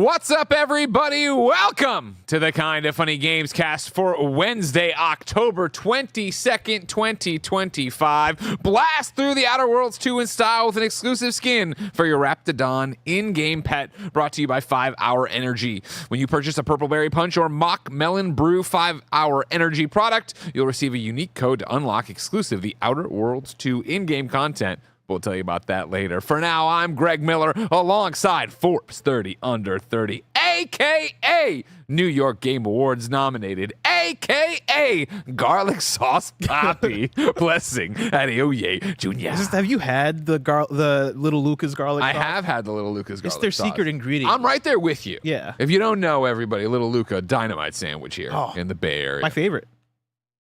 What's up, everybody? Welcome to the Kinda Funny Gamescast for Wednesday, October 22nd, 2025. Blast through the Outer Worlds 2 in style with an exclusive skin for your Raptidon in-game pet, brought to you by 5 Hour Energy. When you purchase a Purpleberry Punch or Mock Melon Brew 5 Hour Energy product, you'll receive a unique code to unlock exclusive The Outer Worlds 2 in-game content. We'll tell you about that later. For now, I'm Greg Miller alongside Forbes 30 Under 30, a.k.a. New York Game Awards nominated, a.k.a. Garlic Sauce Poppy. Blessing Adeoye Jr. Have you had the Little Luca's garlic sauce? I have had the Little Luca's garlic sauce. It's their secret ingredient. I'm right there with you. Yeah. If you don't know, everybody, Little Luca dynamite sandwich here in the Bay Area. My favorite.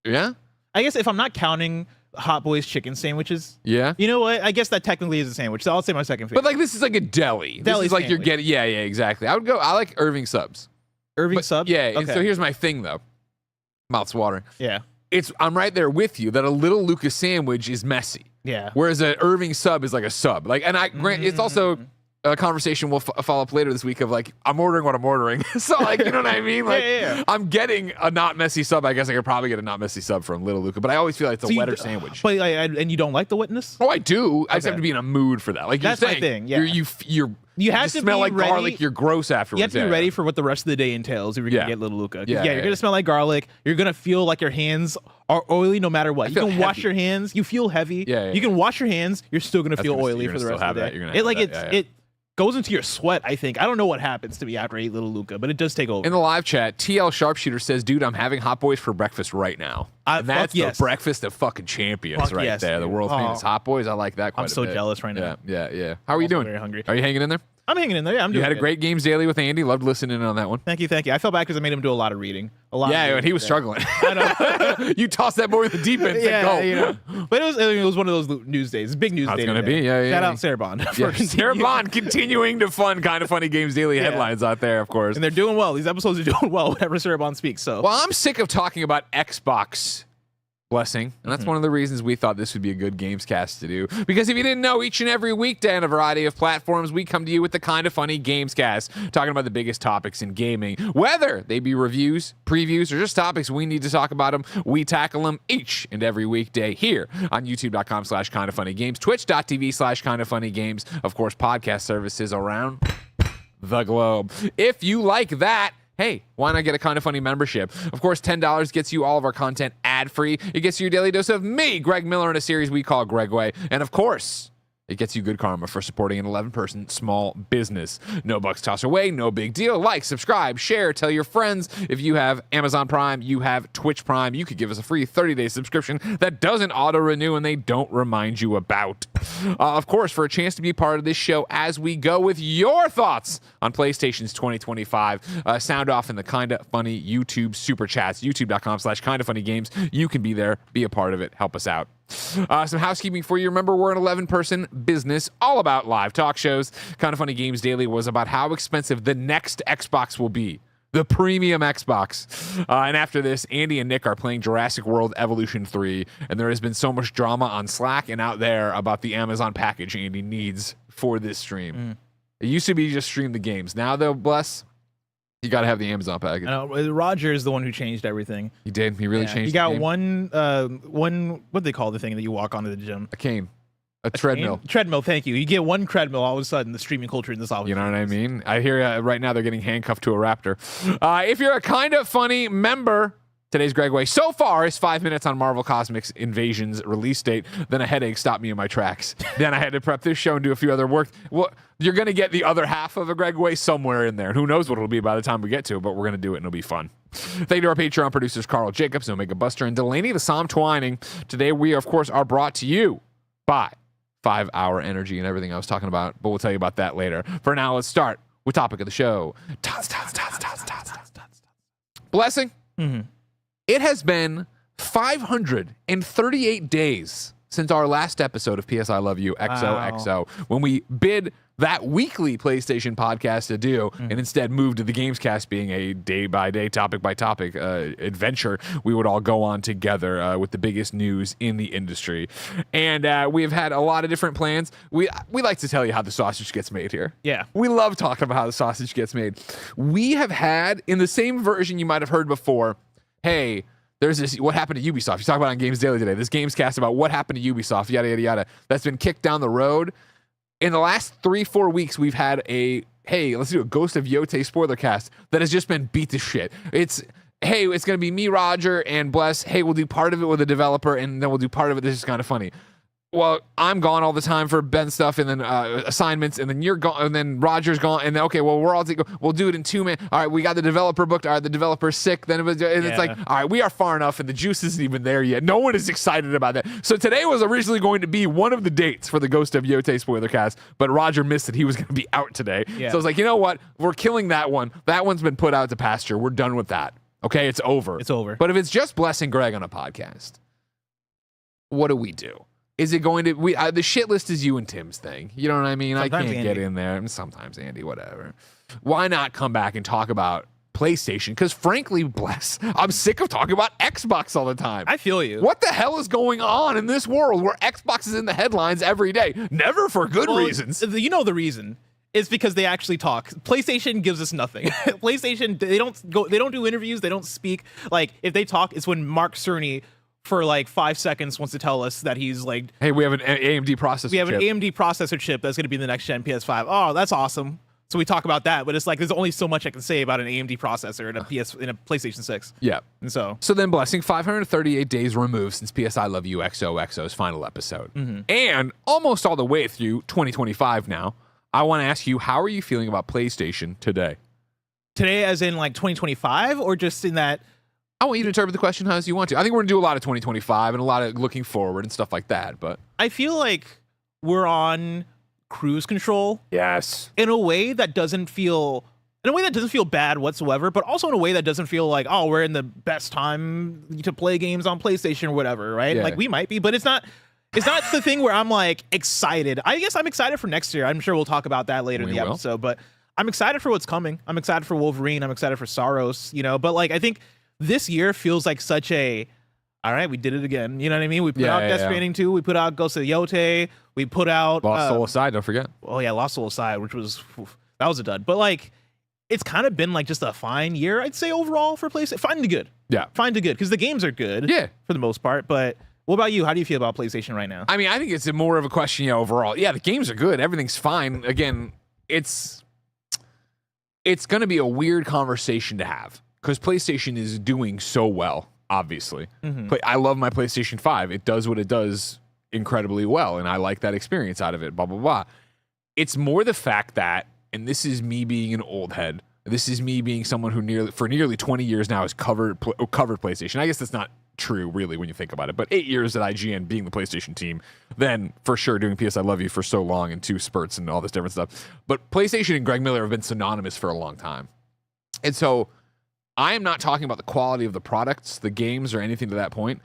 Yeah? I guess if I'm not counting Hot Boys chicken sandwiches. Yeah. You know what? I guess that technically is a sandwich, so I'll say my second favorite. But like this is like a deli. This is like you're getting exactly. I like Irving subs. Subs? Yeah. Okay. So here's my thing though. Mouth's watering. Yeah. I'm right there with you that a Little Lucas sandwich is messy. Yeah. Whereas an Irving sub is like a sub. Like, and it's also a conversation we'll follow up later this week of like, I'm ordering what I'm ordering. So like, you know what I mean? Like, I'm getting a not messy sub. I guess I could probably get a not messy sub from Little Luca, but I always feel like it's a wetter sandwich. But and you don't like the wetness? Oh, I do. I just have to be in a mood for that. Like that's you're saying, my thing. Yeah. You have to smell like ready, garlic. You're gross afterwards. You have to be ready for what the rest of the day entails if you're going to get Little Luca. Yeah, you're going to smell like garlic. You're going to feel like your hands are oily no matter what. You can wash your hands. You feel heavy. You can wash your hands. You're still going to feel oily for the rest of the day. It goes into your sweat, I think. I don't know what happens to me after I eat Little Luca, but it does take over. In the live chat, TL Sharpshooter says, dude, I'm having Hot Boys for breakfast right now. And that's the breakfast of fucking champions there. The world's famous Hot Boys. I like that quite a bit. I'm so jealous right now. Yeah. How are you doing? Very hungry. Are you hanging in there? I'm hanging in there. Yeah, I'm doing You had a great Games Daily with Andy. Loved listening in on that one. Thank you. I felt bad because I made him do a lot of reading. And he was struggling. I know. You tossed that boy in the deep end. Go. You know. But it was one of those news days. Big news day. It's going to be. Shout out Sarah Bond. Sarah Bond continuing to fund Kinda Funny Games Daily headlines out there, of course. And they're doing well. These episodes are doing well whenever Sarah Bond speaks. So. Well, I'm sick of talking about Xbox. Blessing. And that's one of the reasons we thought this would be a good Gamescast to do. Because if you didn't know, each and every weekday on a variety of platforms, we come to you with the Kinda Funny Gamescast, talking about the biggest topics in gaming. Whether they be reviews, previews, or just topics we need to talk about them, we tackle them each and every weekday here on youtube.com/kindafunnygames, twitch.tv/kindafunnygames, of course, podcast services around the globe. If you like that, hey, why not get a Kinda Funny membership? Of course, $10 gets you all of our content ad-free. It gets you your daily dose of me, Greg Miller, in a series we call Gregway. And of course, it gets you good karma for supporting an 11-person small business. No bucks tossed away, no big deal. Like, subscribe, share, tell your friends. If you have Amazon Prime, you have Twitch Prime, you could give us a free 30-day subscription that doesn't auto-renew and they don't remind you about. Of course, for a chance to be part of this show as we go with your thoughts on PlayStation's 2025, sound off in the Kinda Funny YouTube super chats, youtube.com/kindafunnygames. You can be there, be a part of it, help us out. Some housekeeping for you. Remember, we're an 11-person business all about live talk shows. Kinda Funny Games Daily was about how expensive the next Xbox will be. The premium Xbox. And after this, Andy and Nick are playing Jurassic World Evolution 3, and there has been so much drama on Slack and out there about the Amazon package Andy needs for this stream. It used to be just stream the games. Now, though, bless, you got to have the Amazon package. Roger is the one who changed everything. He did. He really changed. He got one, what do they call the thing that you walk onto the gym? A cane. A treadmill. Treadmill, thank you. You get one treadmill, all of a sudden, the streaming culture in this office. You know what I mean? I hear right now they're getting handcuffed to a raptor. If you're a Kinda Funny member, today's Gregway so far is 5 minutes on Marvel Cosmics Invasion's release date. Then a headache stopped me in my tracks. Then I had to prep this show and do a few other work. Well, you're going to get the other half of a Gregway somewhere in there. And who knows what it'll be by the time we get to it, but we're going to do it and it'll be fun. Thank you to our Patreon producers, Carl Jacobs, Omega Buster, and Delaney the Psalm Twining. Today we, of course, are brought to you by 5 Hour Energy and everything I was talking about, but we'll tell you about that later. For now, let's start with topic of the show. Blessing. It has been 538 days since our last episode of PS I Love You XOXO, when we bid that weekly PlayStation podcast to do, and instead move to the Gamescast being a day-by-day, topic-by-topic adventure we would all go on together with the biggest news in the industry. And we've had a lot of different plans. We like to tell you how the sausage gets made here. Yeah. We love talking about how the sausage gets made. We have had, in the same version you might have heard before, hey, there's this, what happened to Ubisoft? You talk about it on Games Daily today. This Gamescast about what happened to Ubisoft, yada, yada, yada. That's been kicked down the road. In the last 3-4 weeks, we've had hey, let's do a Ghost of Yote spoiler cast that has just been beat to shit. It's going to be me, Roger, and Bless. Hey, we'll do part of it with a developer, and then we'll do part of it. This is kind of funny. Well, I'm gone all the time for Ben stuff and then assignments, and then you're gone, and then Roger's gone, and then, okay, well, we'll do it in 2 minutes. All right, we got the developer booked. All right, the developer's sick. Then it's like, all right, we are far enough, and the juice isn't even there yet. No one is excited about that. So today was originally going to be one of the dates for the Ghost of Yote spoiler cast, but Roger missed it. He was going to be out today. Yeah. So I was like, you know what? We're killing that one. That one's been put out to pasture. We're done with that. Okay, it's over. It's over. But if it's just Bless and Greg on a podcast, what do we do? Is it going to the shit list is you and Tim's thing? You know what I mean? Sometimes I can't get in there. And sometimes Andy, whatever. Why not come back and talk about PlayStation? Because frankly, Bless, I'm sick of talking about Xbox all the time. I feel you. What the hell is going on in this world where Xbox is in the headlines every day? Never for good reasons. You know the reason. It's because they actually talk. PlayStation gives us nothing. PlayStation, they don't do interviews, they don't speak. Like, if they talk, it's when Mark Cerny for like 5 seconds wants to tell us that he's like, hey, we have an AMD processor chip. We have an AMD processor chip that's going to be the next gen PS5. Oh, that's awesome. So we talk about that, but it's like there's only so much I can say about an AMD processor in a PlayStation 6. Yeah. And so then Blessing, 538 days removed since PS I Love You XOXO's final episode. And almost all the way through 2025 now, I want to ask you, how are you feeling about PlayStation today? Today as in like 2025 or just in that? I want you to interpret the question as you want to. I think we're going to do a lot of 2025 and a lot of looking forward and stuff like that. But I feel like we're on cruise control. Yes. In a way that doesn't feel bad whatsoever, but also in a way that doesn't feel like, oh, we're in the best time to play games on PlayStation or whatever, right? Yeah. Like we might be, but it's not the thing where I'm like excited. I guess I'm excited for next year. I'm sure we'll talk about that later in the episode, but I'm excited for what's coming. I'm excited for Wolverine. I'm excited for Saros, but like I think this year feels like such a, all right, we did it again. You know what I mean? We put out Death Stranding 2. We put out Ghost of Yote. We put out Lost Soul Aside, don't forget. Oh yeah, Lost Soul Aside, which was, that was a dud. But like, it's kind of been like just a fine year, I'd say, overall for PlayStation. Fine to good. Yeah. Fine to good, because the games are good for the most part. But what about you? How do you feel about PlayStation right now? I mean, I think it's more of a question, overall. Yeah, the games are good. Everything's fine. Again, it's going to be a weird conversation to have because PlayStation is doing so well, obviously. I love my PlayStation 5. It does what it does incredibly well, and I like that experience out of it, blah, blah, blah. It's more the fact that, and this is me being an old head, this is me being someone who for nearly 20 years now has covered PlayStation. I guess that's not true, really, when you think about it, but 8 years at IGN being the PlayStation team, then for sure doing PS I Love You for so long and 2 spurts and all this different stuff. But PlayStation and Greg Miller have been synonymous for a long time. And so I am not talking about the quality of the products, the games, or anything to that point.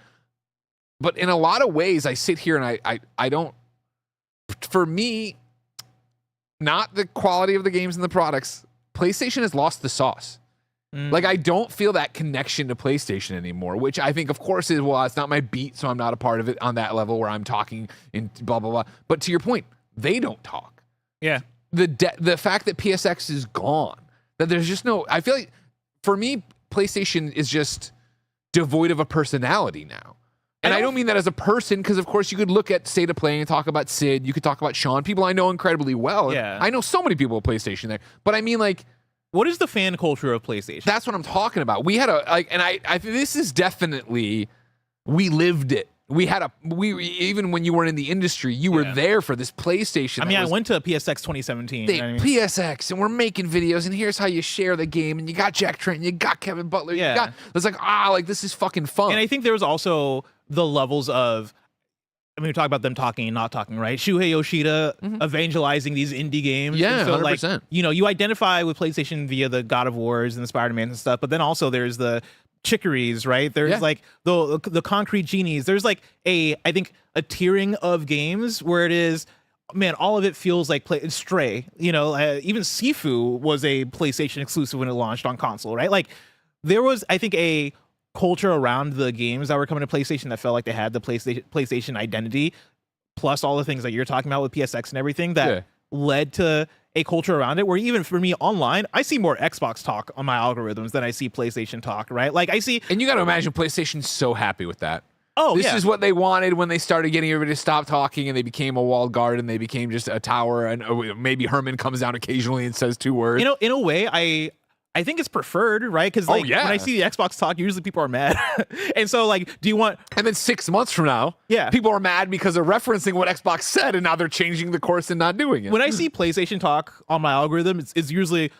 But in a lot of ways, I sit here and I don't, for me, not the quality of the games and the products, PlayStation has lost the sauce. Like, I don't feel that connection to PlayStation anymore, which I think, of course, is, well, it's not my beat, so I'm not a part of it on that level where I'm talking in blah, blah, blah. But to your point, they don't talk. Yeah. The fact that PSX is gone, that there's just no, I feel like, for me, PlayStation is just devoid of a personality now. And I don't mean that as a person, because, of course, you could look at State of Play and talk about Sid. You could talk about Sean, people I know incredibly well. Yeah. I know so many people at PlayStation there. But I mean, like, what is the fan culture of PlayStation? That's what I'm talking about. We had I this is definitely, we lived it. We even when you weren't in the industry, you were there for this PlayStation. I mean, I went to PSX 2017. PSX, and we're making videos, and here's how you share the game, and you got Jack Trent, you got Kevin Butler, it's like, this is fucking fun. And I think there was also the levels of, I mean, we talk about them talking and not talking, right? Shuhei Yoshida evangelizing these indie games. Yeah, so 100%. Like, you identify with PlayStation via the God of Wars and the Spider-Man and stuff, but then also there's the Chicories, right? There's like the Concrete Genies. There's like I think a tiering of games where it is, man, all of it feels like Stray. You know, even Sifu was a PlayStation exclusive when it launched on console, right? Like, there was, I think, a culture around the games that were coming to PlayStation that felt like they had the PlayStation identity, plus all the things that you're talking about with PSX and everything that led to a culture around it, where even for me online, I see more Xbox talk on my algorithms than I see PlayStation talk, right? Like, I see... And you got to imagine PlayStation's so happy with that. Oh, this is what they wanted when they started getting everybody to stop talking, and they became a walled garden. They became just a tower, and maybe Herman comes down occasionally and says 2 words. You know, in a way, I think it's preferred, right? Because when I see the Xbox talk, usually people are mad. And so, like, do you want... And then 6 months from now, people are mad because they're referencing what Xbox said, and now they're changing the course and not doing it. When I see PlayStation talk on my algorithm, it's usually...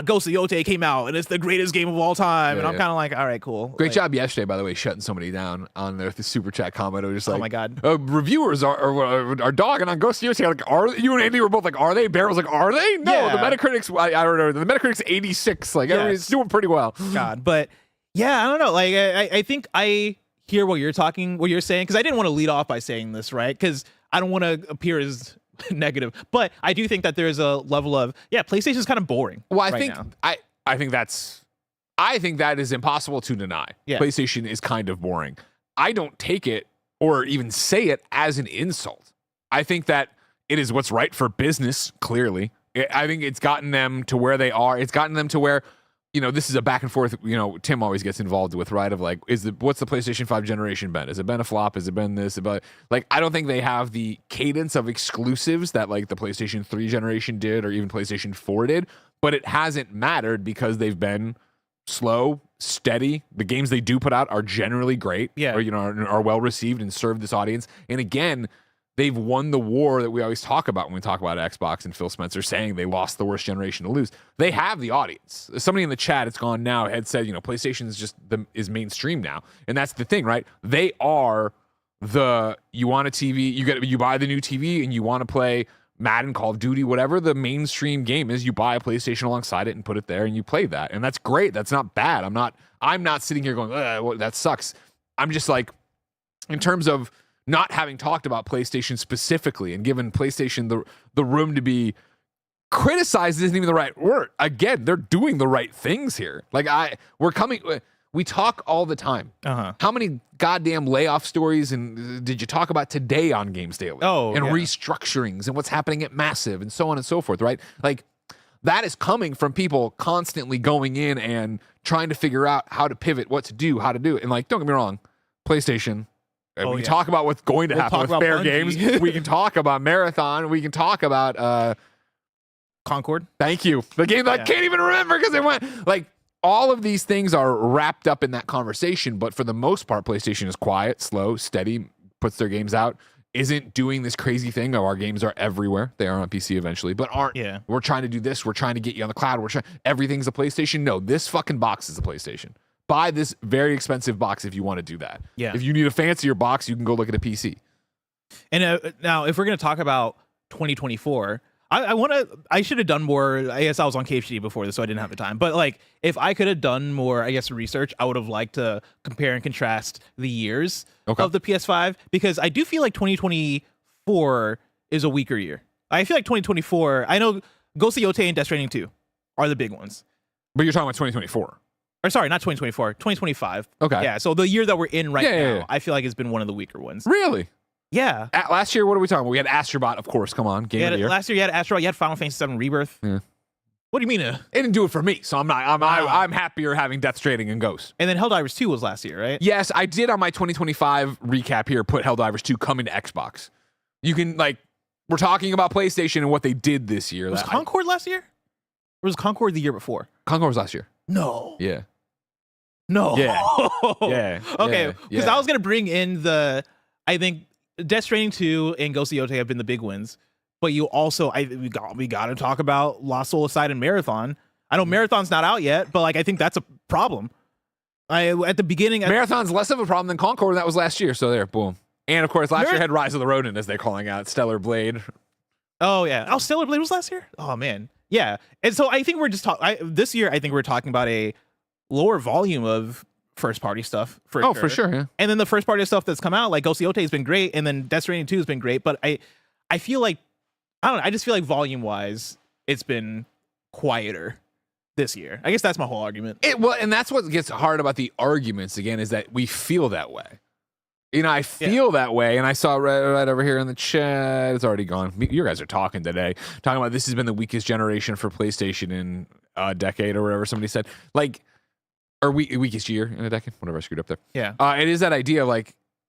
Ghost of Yotei came out, and it's the greatest game of all time. And I'm kind of like, all right, cool. Great job yesterday, by the way, shutting somebody down on the super chat comment. It was just like, oh my God. Reviewers are dogging on Ghost of Yotei. Like, are you and Andy were both like, are they? Bear was like, are they? No, the Metacritic's, I don't know, the Metacritic's 86. Like, everybody's doing pretty well. God, but yeah, I don't know. Like, I think I hear what you're saying, because I didn't want to lead off by saying this, right? Because I don't want to appear as negative, but I do think that there's a level of PlayStation's kind of boring. Well, I think that is impossible to deny. PlayStation is kind of boring. I don't take it or even say it as an insult. I think that it is what's right for business. Clearly, I think it's gotten them to where they are. It's gotten them to where, you know, this is a back and forth, you know, Tim always gets involved with, right? Of like, what's the PlayStation 5 generation been? Has it been a flop? Has it been this? Like, I don't think they have the cadence of exclusives that like the PlayStation 3 generation did, or even PlayStation 4 did, but it hasn't mattered because they've been slow, steady. The games they do put out are generally great, or, you know, are well received and serve this audience. And again, they've won the war that we always talk about when we talk about Xbox and Phil Spencer saying they lost the worst generation to lose. They have the audience. Somebody in the chat, it's gone now, had said, you know, PlayStation is just is mainstream now. And that's the thing, right? They are you want a TV, you buy the new TV and you want to play Madden, Call of Duty, whatever the mainstream game is, you buy a PlayStation alongside it and put it there and you play that. And that's great. That's not bad. I'm not sitting here going, well, that sucks. I'm just like, in terms of not having talked about PlayStation specifically and given PlayStation the room to be criticized isn't even the right word. Again, they're doing the right things here. Like, we talk all the time. How many goddamn layoff stories and did you talk about today on Games Daily? Restructurings and what's happening at Massive and so on and so forth, right? Like, that is coming from people constantly going in and trying to figure out how to pivot, what to do, how to do it. And like, don't get me wrong, PlayStation, we can talk about what's going to happen with Fair Games. We can talk about Marathon. We can talk about Concord. Thank you. The game that I can't even remember because it went like, all of these things are wrapped up in that conversation. But for the most part, PlayStation is quiet, slow, steady, puts their games out, isn't doing this crazy thing of our games are everywhere. They are on PC eventually, but aren't. We're trying to do this. We're trying to get you on the cloud. Everything's a PlayStation. No, this fucking box is a PlayStation. Buy this very expensive box if you want to do that. If you need a fancier box, you can go look at a PC. And now, if we're going to talk about 2024, I should have done more. I guess I was on KFC before this, so I didn't have the time. But like, if I could have done more, I guess, research, I would have liked to compare and contrast the years of the PS5, because I do feel like 2024 is a weaker year. I feel like 2024, I know Ghost of Yotei and Death Stranding 2 are the big ones. But you're talking about 2024. Or sorry, not 2024, 2025. Okay. Yeah, so the year that we're in right now, I feel like it's been one of the weaker ones. Really? Yeah. Last year, what are we talking about? We had Astrobot, of course. Come on, game of the year. Last year, you had Astrobot. You had Final Fantasy VII Rebirth. Yeah. What do you mean? It didn't do it for me, so I'm not. I'm happier having Death Stranding and Ghost. And then Helldivers 2 was last year, right? Yes, I did on my 2025 recap here put Helldivers 2 coming to Xbox. You can we're talking about PlayStation and what they did this year. Was Concord last year? Or was Concord the year before? Concord was last year. No. Yeah. No. Yeah. Yeah. Okay, because I was gonna bring in I think Death Stranding 2 and Ghost of Yotei have been the big wins, but you also we got to talk about Lost Soul Aside and Marathon. I know Marathon's not out yet, but I think that's a problem. At the beginning, Marathon's less of a problem than Concord, and that was last year. So there, boom. And of course, last year had Rise of the Rodent, as they're calling out Stellar Blade. Oh yeah, Stellar Blade was last year. Oh man, yeah. And so I think we're just this year. I think we're talking about a lower volume of first party stuff for sure, yeah. And then the first party stuff that's come out, like Ghost of Yotei has been great, and then Death Stranding 2 has been great, but I feel like I don't know. I just feel like volume-wise, it's been quieter this year. I guess that's my whole argument. And that's what gets hard about the arguments, again, is that we feel that way. I feel that way, and I saw right over here in the chat, it's already gone. You guys are talking today, talking about this has been the weakest generation for PlayStation in a decade or whatever somebody said. Or weakest year in a decade, whatever I screwed up there. Yeah. It is that idea of,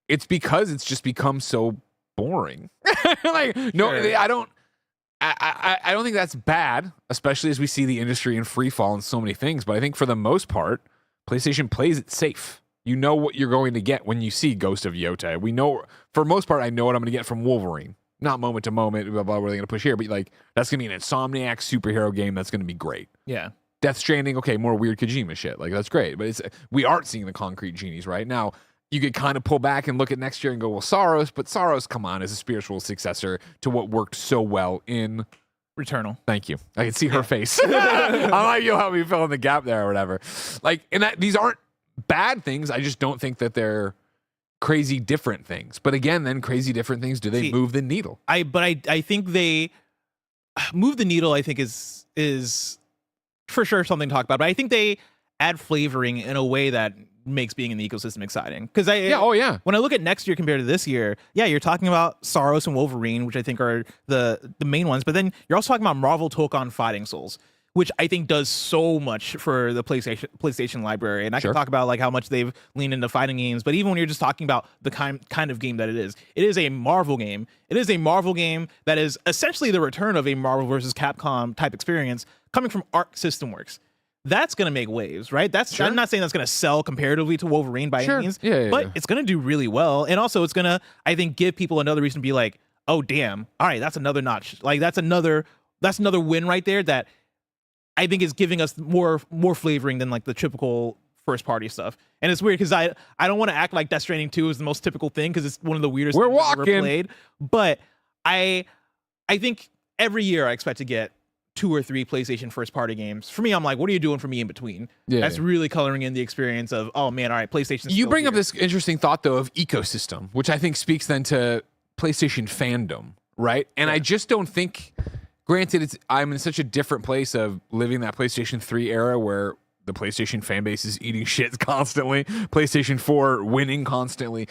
it's because it's just become so boring. No, I don't think that's bad, especially as we see the industry in free fall and so many things. But I think for the most part, PlayStation plays it safe. You know what you're going to get when you see Ghost of Yotei. We know, for the most part, I know what I'm going to get from Wolverine. Not moment to moment, blah, blah, what are they going to push here? But that's going to be an Insomniac superhero game that's going to be great. Yeah. Death Stranding, okay, more weird Kojima shit. That's great. But we aren't seeing the concrete genies right now. You could kind of pull back and look at next year and go, well, Soros, but Soros, come on, is a spiritual successor to what worked so well in Returnal. Thank you. I can see her face. I'm like, you'll help me fill in the gap there or whatever. These aren't bad things. I just don't think that they're crazy different things. But again, then crazy different things, do they move the needle? I think they move the needle. I think is for sure something to talk about. But I think they add flavoring in a way that makes being in the ecosystem exciting. Because when I look at next year compared to this year, you're talking about Soros and Wolverine, which I think are the main ones. But then you're also talking about Marvel took on Fighting Souls, which I think does so much for the PlayStation library. And I can talk about how much they've leaned into fighting games. But even when you're just talking about the kind of game that it is a Marvel game. It is a Marvel game that is essentially the return of a Marvel versus Capcom type experience coming from Arc System Works. That's going to make waves, right? I'm not saying that's going to sell comparatively to Wolverine by any means, but it's going to do really well. And also it's going to, I think, give people another reason to be like, oh, damn. All right, that's another notch. That's another win right there that I think is giving us more flavoring than the typical first party stuff. And it's weird because I don't want to act like Death Stranding 2 is the most typical thing because it's one of the weirdest things I've ever played. But I think every year I expect to get 2 or 3 PlayStation first party games. For me, I'm like, what are you doing for me in between? That's really coloring in the experience of, oh man, all right, PlayStation. You bring up this interesting thought though of ecosystem, which I think speaks then to PlayStation fandom, right? And I just don't think, granted, I'm in such a different place of living that PlayStation 3 era where the PlayStation fan base is eating shit constantly, PlayStation 4 winning constantly.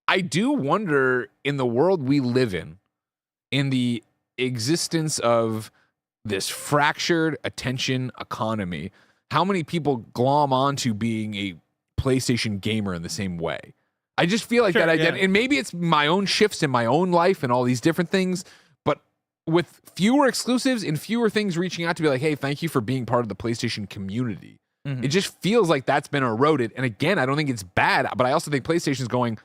I do wonder, in the world we live in the existence of this fractured attention economy, how many people glom onto being a PlayStation gamer in the same way? I just feel like and maybe it's my own shifts in my own life and all these different things, but with fewer exclusives and fewer things reaching out to be like, hey, thank you for being part of the PlayStation community. It just feels like that's been eroded. And again, I don't think it's bad, but I also think PlayStation's going,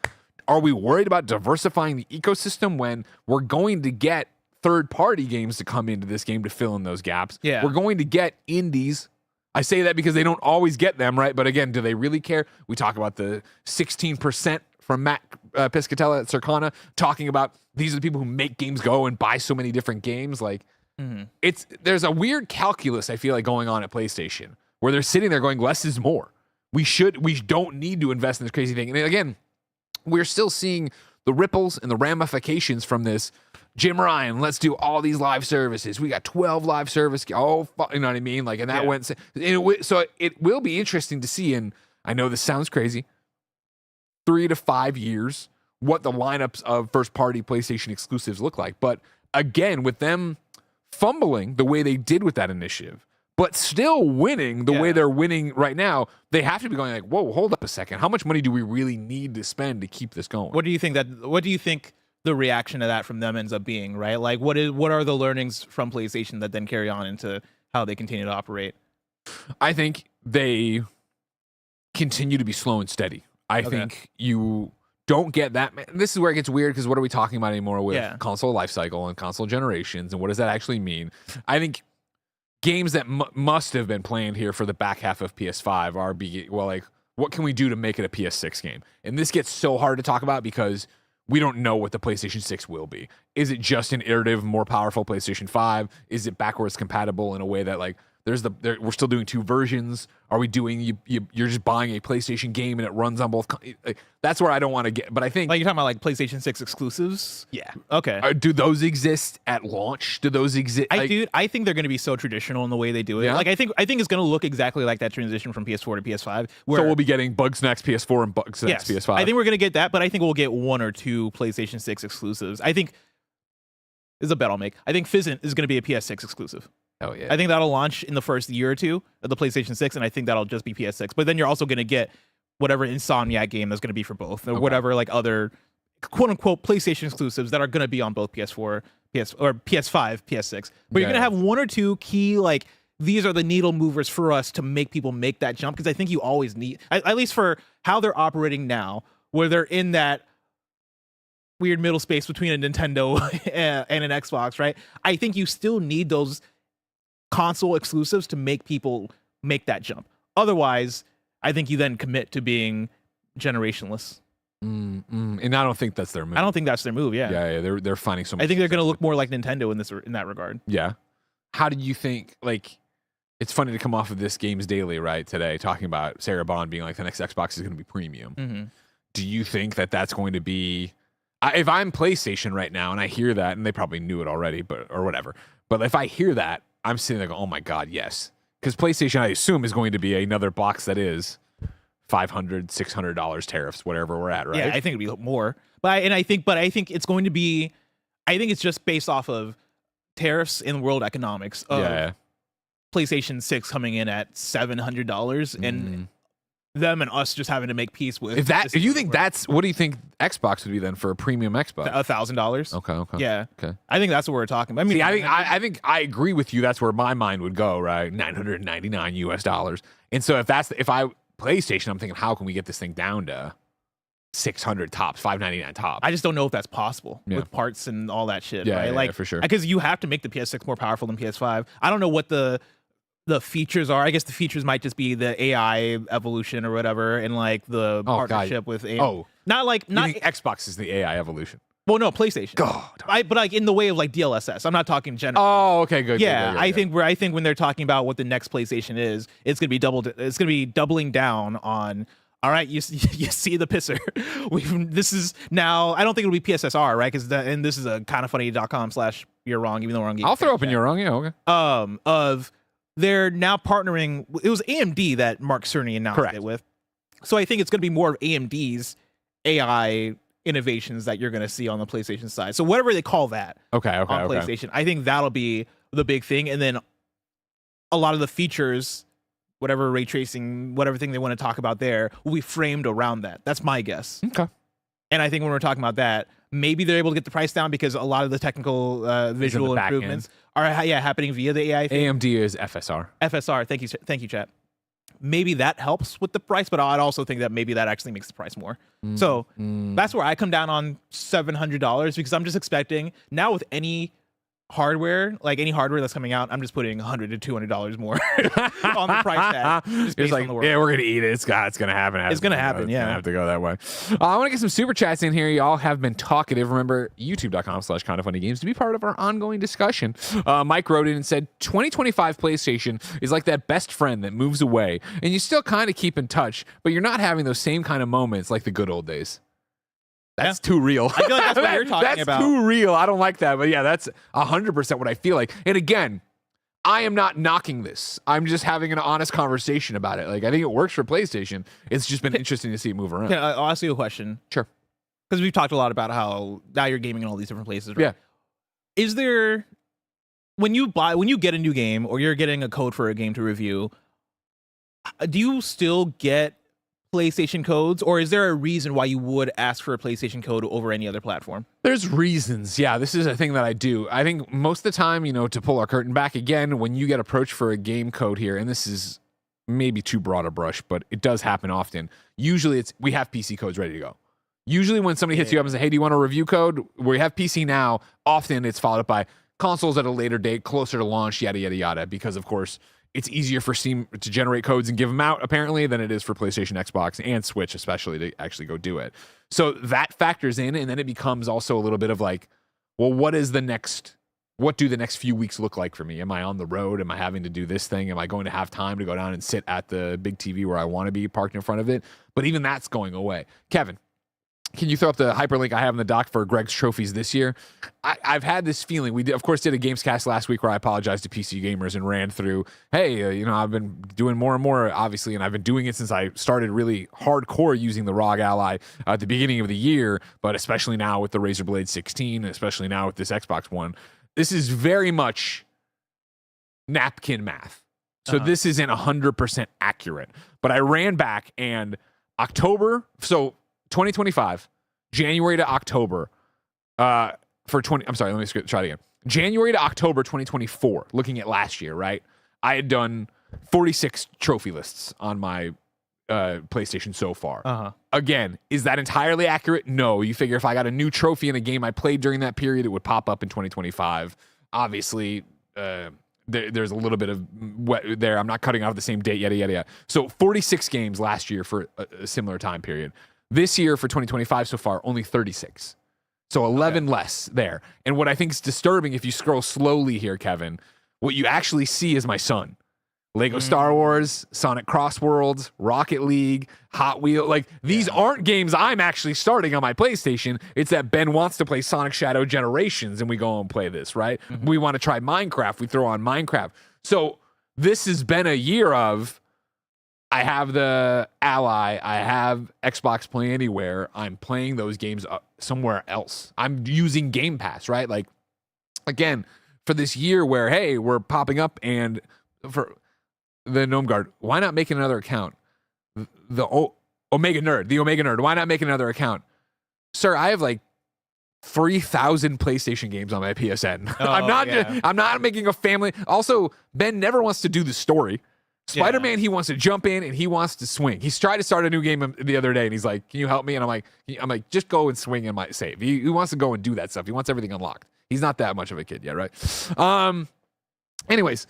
are we worried about diversifying the ecosystem when we're going to get third-party games to come into this game to fill in those gaps? Yeah. We're going to get indies. I say that because they don't always get them, right? But again, do they really care? We talk about the 16% from Matt Piscatella at Circana talking about these are the people who make games go and buy so many different games. There's a weird calculus I feel like going on at PlayStation where they're sitting there going, less is more. We don't need to invest in this crazy thing. And again, we're still seeing the ripples and the ramifications from this. Jim Ryan, let's do all these live services. We got 12 live service. Oh, you know what I mean? And that went. So it will be interesting to see. And I know this sounds crazy. 3 to 5 years, what the lineups of first party PlayStation exclusives look like. But again, with them fumbling the way they did with that initiative, but still winning the way they're winning right now, they have to be going whoa, hold up a second. How much money do we really need to spend to keep this going? What do you think the reaction to that from them ends up being, right? What are the learnings from PlayStation that then carry on into how they continue to operate? I think they continue to be slow and steady. I think you don't get that. This is where it gets weird because what are we talking about anymore with console life cycle and console generations and what does that actually mean? I think games that must have been planned here for the back half of PS5 are what can we do to make it a PS6 game? And this gets so hard to talk about because we don't know what the PlayStation 6 will be. Is it just an iterative, more powerful PlayStation 5? Is it backwards compatible in a way that we're still doing 2 versions. Are we doing you're just buying a PlayStation game and it runs on both? That's where I don't want to get. But I think like you're talking about like PlayStation 6 exclusives. Yeah. Okay. Do those exist at launch? Do those exist? I think they're going to be so traditional in the way they do it. Yeah? Like I think it's going to look exactly like that transition from PS4 to PS5. So we'll be getting Bugsnax PS4 and Bugsnax PS5. I think we're going to get that, but I think we'll get 1 or 2 PlayStation 6 exclusives. I think this is a bet I'll make. I think Fizzant is going to be a PS6 exclusive. Oh yeah. I think that'll launch in the first year or 2 of the PlayStation 6, and I think that'll just be PS6. But then you're also going to get whatever Insomniac game that's going to be for both, or whatever like other quote unquote PlayStation exclusives that are going to be on both PS4, or PS5, PS6. But you're going to have 1 or 2 key like these are the needle movers for us to make people make that jump, because I think you always need, at least for how they're operating now, where they're in that weird middle space between a Nintendo and an Xbox, right? I think you still need those console exclusives to make people make that jump. Otherwise, I think you then commit to being generationless. And I don't think that's their move. I don't think that's their move. Yeah. Yeah. They're finding so much. I think they're going to look more like Nintendo in that regard. Yeah. How do you think? Like, it's funny to come off of this Games Daily right today talking about Sarah Bond being like the next Xbox is going to be premium. Mm-hmm. Do you think that that's going to be? If I'm PlayStation right now and I hear that, and they probably knew it already, or whatever, but if I hear that, I'm sitting there going, oh my God, yes. Because PlayStation, I assume, is going to be another box that is $500, $600 tariffs, whatever we're at, right? Yeah, I think it'd be more. But I think it's going to be, I think it's just based off of tariffs in world economics of PlayStation 6 coming in at $700 and them and us just having to make peace with. If you think that's, what do you think Xbox would be then for a premium Xbox? $1,000. Okay. Yeah. Okay. I think that's what we're talking about. I mean, see, I think I agree with you. That's where my mind would go, right? $999 US. And so if PlayStation, I'm thinking, how can we get this thing down to 600 tops, 599 tops? I just don't know if that's possible with parts and all that shit. Yeah, right? For sure. Because you have to make the PS6 more powerful than PS5. I don't know what the features are. I guess the features might just be the AI evolution or whatever, and like the partnership with AI. Not Xbox is the AI evolution. Well, no, PlayStation. God. But like in the way of like DLSS. I'm not talking general. Oh, okay, good. Yeah, I think when they're talking about what the next PlayStation is, it's gonna be doubling down on. All right, you see the pisser. This is now. I don't think it'll be PSSR, right? And this is a kindafunny.com / you're wrong, even though we're on. I'll throw up in you're wrong. Yeah, okay. They're now partnering. It was AMD that Mark Cerny announced it with. So I think it's going to be more of AMD's AI innovations that you're going to see on the PlayStation side. So whatever they call that on PlayStation, I think that'll be the big thing. And then a lot of the features, whatever ray tracing, whatever thing they want to talk about there, will be framed around that. That's my guess. Okay. And I think when we're talking about that, maybe they're able to get the price down because a lot of the technical visual improvements are happening via the AI thing. AMD is FSR. FSR. Thank you, chat. Maybe that helps with the price, but I'd also think that maybe that actually makes the price more. So that's where I come down on $700 because I'm just expecting now with any hardware, like any hardware that's coming out, I'm just putting $100 to $200 more on the price tag. It's like, yeah, we're gonna eat it. It's gonna happen. It's gonna happen. It's gonna have to go that way. I want to get some super chats in here. Y'all have been talkative. Remember, youtube.com/kindafunnygames to be part of our ongoing discussion. Mike wrote in and said, 2025 PlayStation is like that best friend that moves away, and you still kind of keep in touch, but you're not having those same kind of moments like the good old days. That's too real. I feel like that's what you're talking about. That's too real. I don't like that. But yeah, that's 100% what I feel like. And again, I am not knocking this. I'm just having an honest conversation about it. Like, I think it works for PlayStation. It's just been interesting to see it move around. I'll ask you a question. Sure. Because we've talked a lot about how now you're gaming in all these different places, right? Yeah. Is there, when you get a new game or you're getting a code for a game to review, do you still get PlayStation codes, or is there a reason why you would ask for a PlayStation code over any other platform? There's reasons. Yeah, this is a thing that I do. I think most of the time, to pull our curtain back again, when you get approached for a game code here, and this is maybe too broad a brush, but it does happen often. Usually we have PC codes ready to go. Usually when somebody hits you up and says, hey, do you want a review code? We have PC now. Often it's followed up by consoles at a later date, closer to launch, yada, yada, yada, because of course, it's easier for Steam to generate codes and give them out, apparently, than it is for PlayStation, Xbox, and Switch, especially, to actually go do it. So that factors in, and then it becomes also a little bit of like, well, what is the next what do the next few weeks look like for me? Am I on the road? Am I having to do this thing? Am I going to have time to go down and sit at the big TV where I want to be parked in front of it? But even that's going away. Kevin, can you throw up the hyperlink I have in the doc for Greg's trophies this year? I've had this feeling. We, of course, did a Gamescast last week where I apologized to PC gamers and ran through, hey, I've been doing more and more, obviously, and I've been doing it since I started really hardcore using the ROG Ally at the beginning of the year, but especially now with the Razer Blade 16, especially now with this Xbox One. This is very much napkin math. So this isn't 100% accurate. But I ran back and October, so 2025, January to October, let me try it again. January to October 2024, looking at last year, right? I had done 46 trophy lists on my PlayStation so far. Again, is that entirely accurate? No. You figure if I got a new trophy in a game I played during that period, it would pop up in 2025. Obviously, there's a little bit of wet there. I'm not cutting off the same date, yada, yada, yada. So 46 games last year for a similar time period. This year for 2025 so far, only 36. So 11 less there. And what I think is disturbing, if you scroll slowly here, Kevin, what you actually see is my son. Lego Star Wars, Sonic Crossworlds, Rocket League, Hot Wheels. Like, these aren't games I'm actually starting on my PlayStation. It's that Ben wants to play Sonic Shadow Generations, and we go and play this, right? We want to try Minecraft. We throw on Minecraft. So this has been a year of, I have the Ally, I have Xbox Play Anywhere, I'm playing those games somewhere else. I'm using Game Pass, right? Like, again, for this year where, hey, we're popping up, and for the Gnome Guard, why not make another account? The Omega Nerd, why not make another account? Sir, I have like 3,000 PlayStation games on my PSN. I'm not making a family. Also, Ben never wants to do the story. Spider-Man, he wants to jump in and he wants to swing. He's tried to start a new game the other day and he's like, can you help me? And I'm like, just go and swing and my save. He wants to go and do that stuff. He wants everything unlocked. He's not that much of a kid yet, right? Anyways,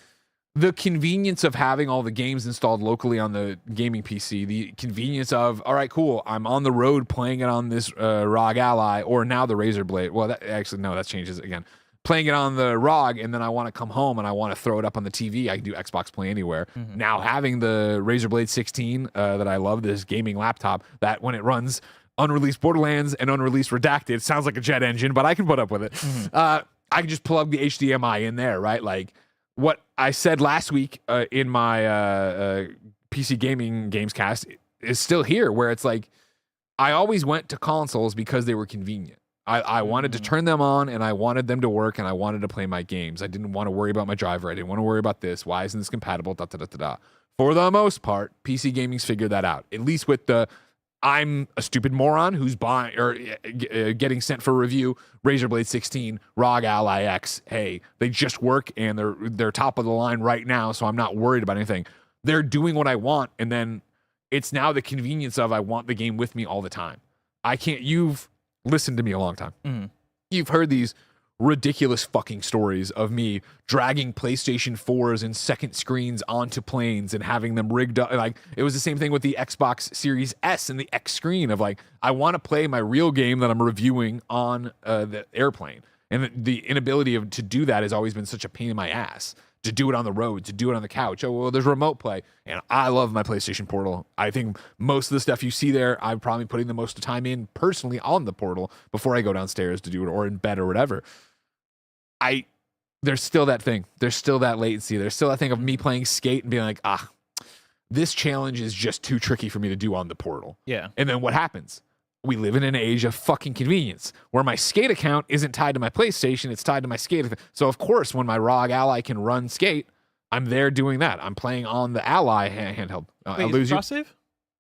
the convenience of having all the games installed locally on the gaming PC, the convenience of, all right, cool, I'm on the road playing it on this ROG Ally or now the Razer Blade. Well, that changes again. Playing it on the ROG, and then I want to come home and I want to throw it up on the TV. I can do Xbox Play Anywhere. Now having the Razer Blade 16 that I love, this gaming laptop, that when it runs unreleased Borderlands and unreleased Redacted, it sounds like a jet engine, but I can put up with it. I can just plug the HDMI in there, right? Like what I said last week in my PC gaming Gamescast is still here, where it's like I always went to consoles because they were convenient. I wanted to turn them on and I wanted them to work and I wanted to play my games. I didn't want to worry about my driver. I didn't want to worry about this. Why isn't this compatible? For the most part, PC gaming's figured that out. At least with the I'm a stupid moron who's buying or getting sent for review Razer Blade 16, ROG Ally X. Hey, they just work and they're top of the line right now, so I'm not worried about anything. They're doing what I want, and then it's now the convenience of I want the game with me all the time. You've listened to me a long time. You've heard these ridiculous fucking stories of me dragging PlayStation 4s and second screens onto planes and having them rigged up. Like, it was the same thing with the Xbox Series S and the X screen of like, I want to play my real game that I'm reviewing on the airplane. And the inability to do that has always been such a pain in my ass. To do it on the road, to do it on the couch. Oh, well, there's remote play. And I love my PlayStation Portal. I think most of the stuff you see there, I'm probably putting the most of time in personally on the Portal before I go downstairs to do it or in bed or whatever. There's still that thing. There's still that latency. There's still that thing of me playing Skate and being like, this challenge is just too tricky for me to do on the Portal. Yeah. And then what happens? We live in an age of fucking convenience where my Skate account isn't tied to my PlayStation. It's tied to my Skate. So, of course, when my ROG Ally can run Skate, I'm there doing that. I'm playing on the Ally handheld. Wait, I lose cross-save?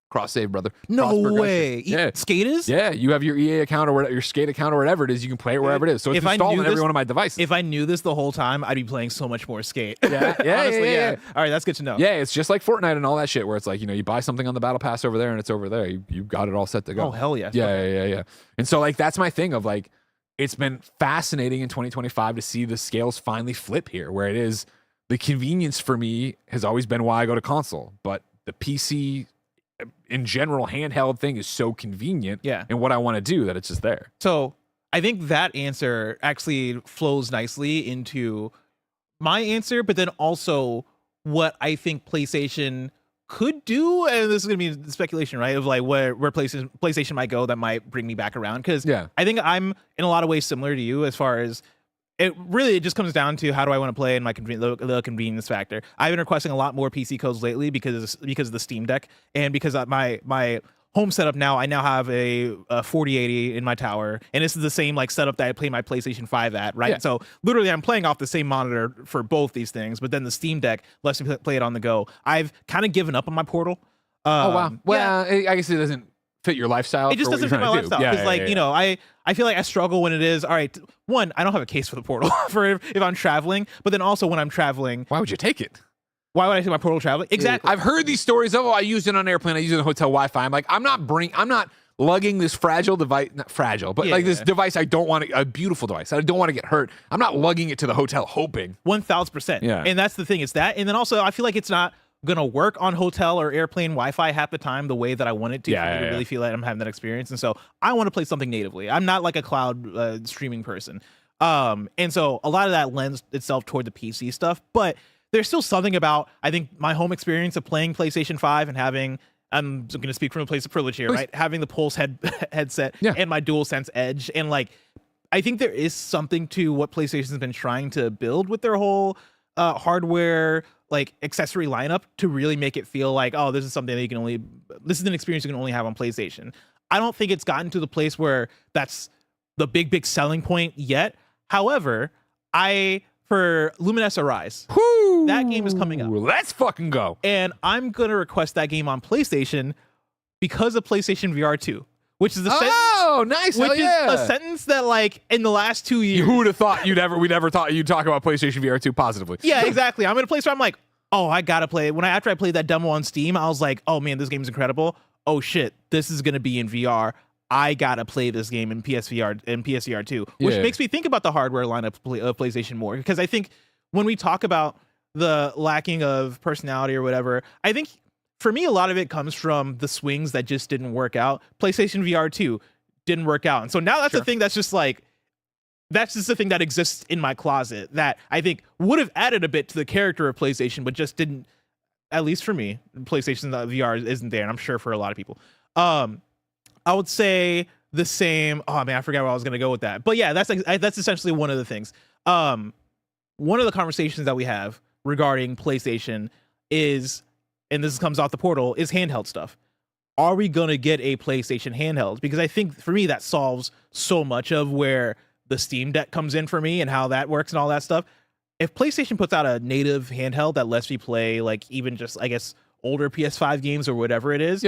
Cross-save, brother. No way. Yeah. Skate is? Yeah. You have your EA account or whatever, your Skate account or whatever it is. You can play it wherever it is. So it's installed on every one of my devices. If I knew this the whole time, I'd be playing so much more Skate. Yeah. Honestly, yeah. All right, that's good to know. Yeah, it's just like Fortnite and all that shit where it's like, you buy something on the Battle Pass over there and it's over there. You got it all set to go. Oh, hell yes. Yeah. And so, like, that's my thing of, like, it's been fascinating in 2025 to see the scales finally flip here, where it is the convenience for me has always been why I go to console, but the PC in general handheld thing is so convenient and what I want to do that it's just there. So I think that answer actually flows nicely into my answer, but then also what I think PlayStation could do, and this is gonna be speculation, right? Of like where PlayStation might go that might bring me back around. Because I think I'm in a lot of ways similar to you as far as it just comes down to how do I want to play and the convenience factor. I've been requesting a lot more PC codes lately because of the Steam Deck and because my home setup now. I now have a 4080 in my tower, and this is the same like setup that I play my PlayStation 5 at, right? Yeah. So literally, I'm playing off the same monitor for both these things, but then the Steam Deck lets me play it on the go. I've kind of given up on my Portal. Oh wow! Well, I guess it doesn't fit your lifestyle. It just doesn't fit my lifestyle. Because you know, I feel like I struggle when it is, all right, one, I don't have a case for the Portal for if I'm traveling, but then also when I'm traveling. Why would you take it? Why would I take my Portal traveling? Exactly. I've heard these stories of, I used it on airplane, I used it on hotel Wi-Fi. I'm like, I'm not lugging this fragile device, not fragile, but this device I don't want to, a beautiful device. I don't want to get hurt. I'm not lugging it to the hotel hoping. 1000%. Yeah. And that's the thing. It's that. And then also, I feel like it's not going to work on hotel or airplane Wi-Fi half the time the way that I want it to for me to really feel like I'm having that experience. And so I want to play something natively. I'm not like a cloud streaming person. And so a lot of that lends itself toward the PC stuff, but there's still something about, I think, my home experience of playing PlayStation 5 and having, I'm going to speak from a place of privilege here, right? Having the Pulse headset and my DualSense Edge. And like, I think there is something to what PlayStation's been trying to build with their whole hardware, like accessory lineup to really make it feel like, oh, this is something that this is an experience you can only have on PlayStation. I don't think it's gotten to the place where that's the big selling point yet. However, for Luminous Arise, that game is coming up. Let's fucking go. And I'm going to request that game on PlayStation because of PlayStation VR 2, which is a sentence. Oh, nice. Which is a sentence that, like, in the last 2 years. Who would have thought we never thought you'd talk about PlayStation VR 2 positively? Yeah, exactly. I'm in a place where I'm like, oh, I got to play it. After I played that demo on Steam, I was like, oh man, this game's incredible. Oh shit, this is going to be in VR. I gotta play this game in PSVR 2, which makes me think about the hardware lineup of PlayStation more. Because I think when we talk about the lacking of personality or whatever, I think for me a lot of it comes from the swings that just didn't work out. PlayStation VR 2 didn't work out, and so now that's the thing that's just like, that's just the thing that exists in my closet that I think would have added a bit to the character of PlayStation, but just didn't. At least for me, PlayStation VR isn't there, and I'm sure for a lot of people. I would say the same. Oh man, I forgot where I was going to go with that. But yeah, that's essentially one of the things. One of the conversations that we have regarding PlayStation is, and this comes off the Portal, is handheld stuff. Are we going to get a PlayStation handheld? Because I think for me that solves so much of where the Steam Deck comes in for me and how that works and all that stuff. If PlayStation puts out a native handheld that lets me play like even just, I guess, older PS5 games or whatever it is,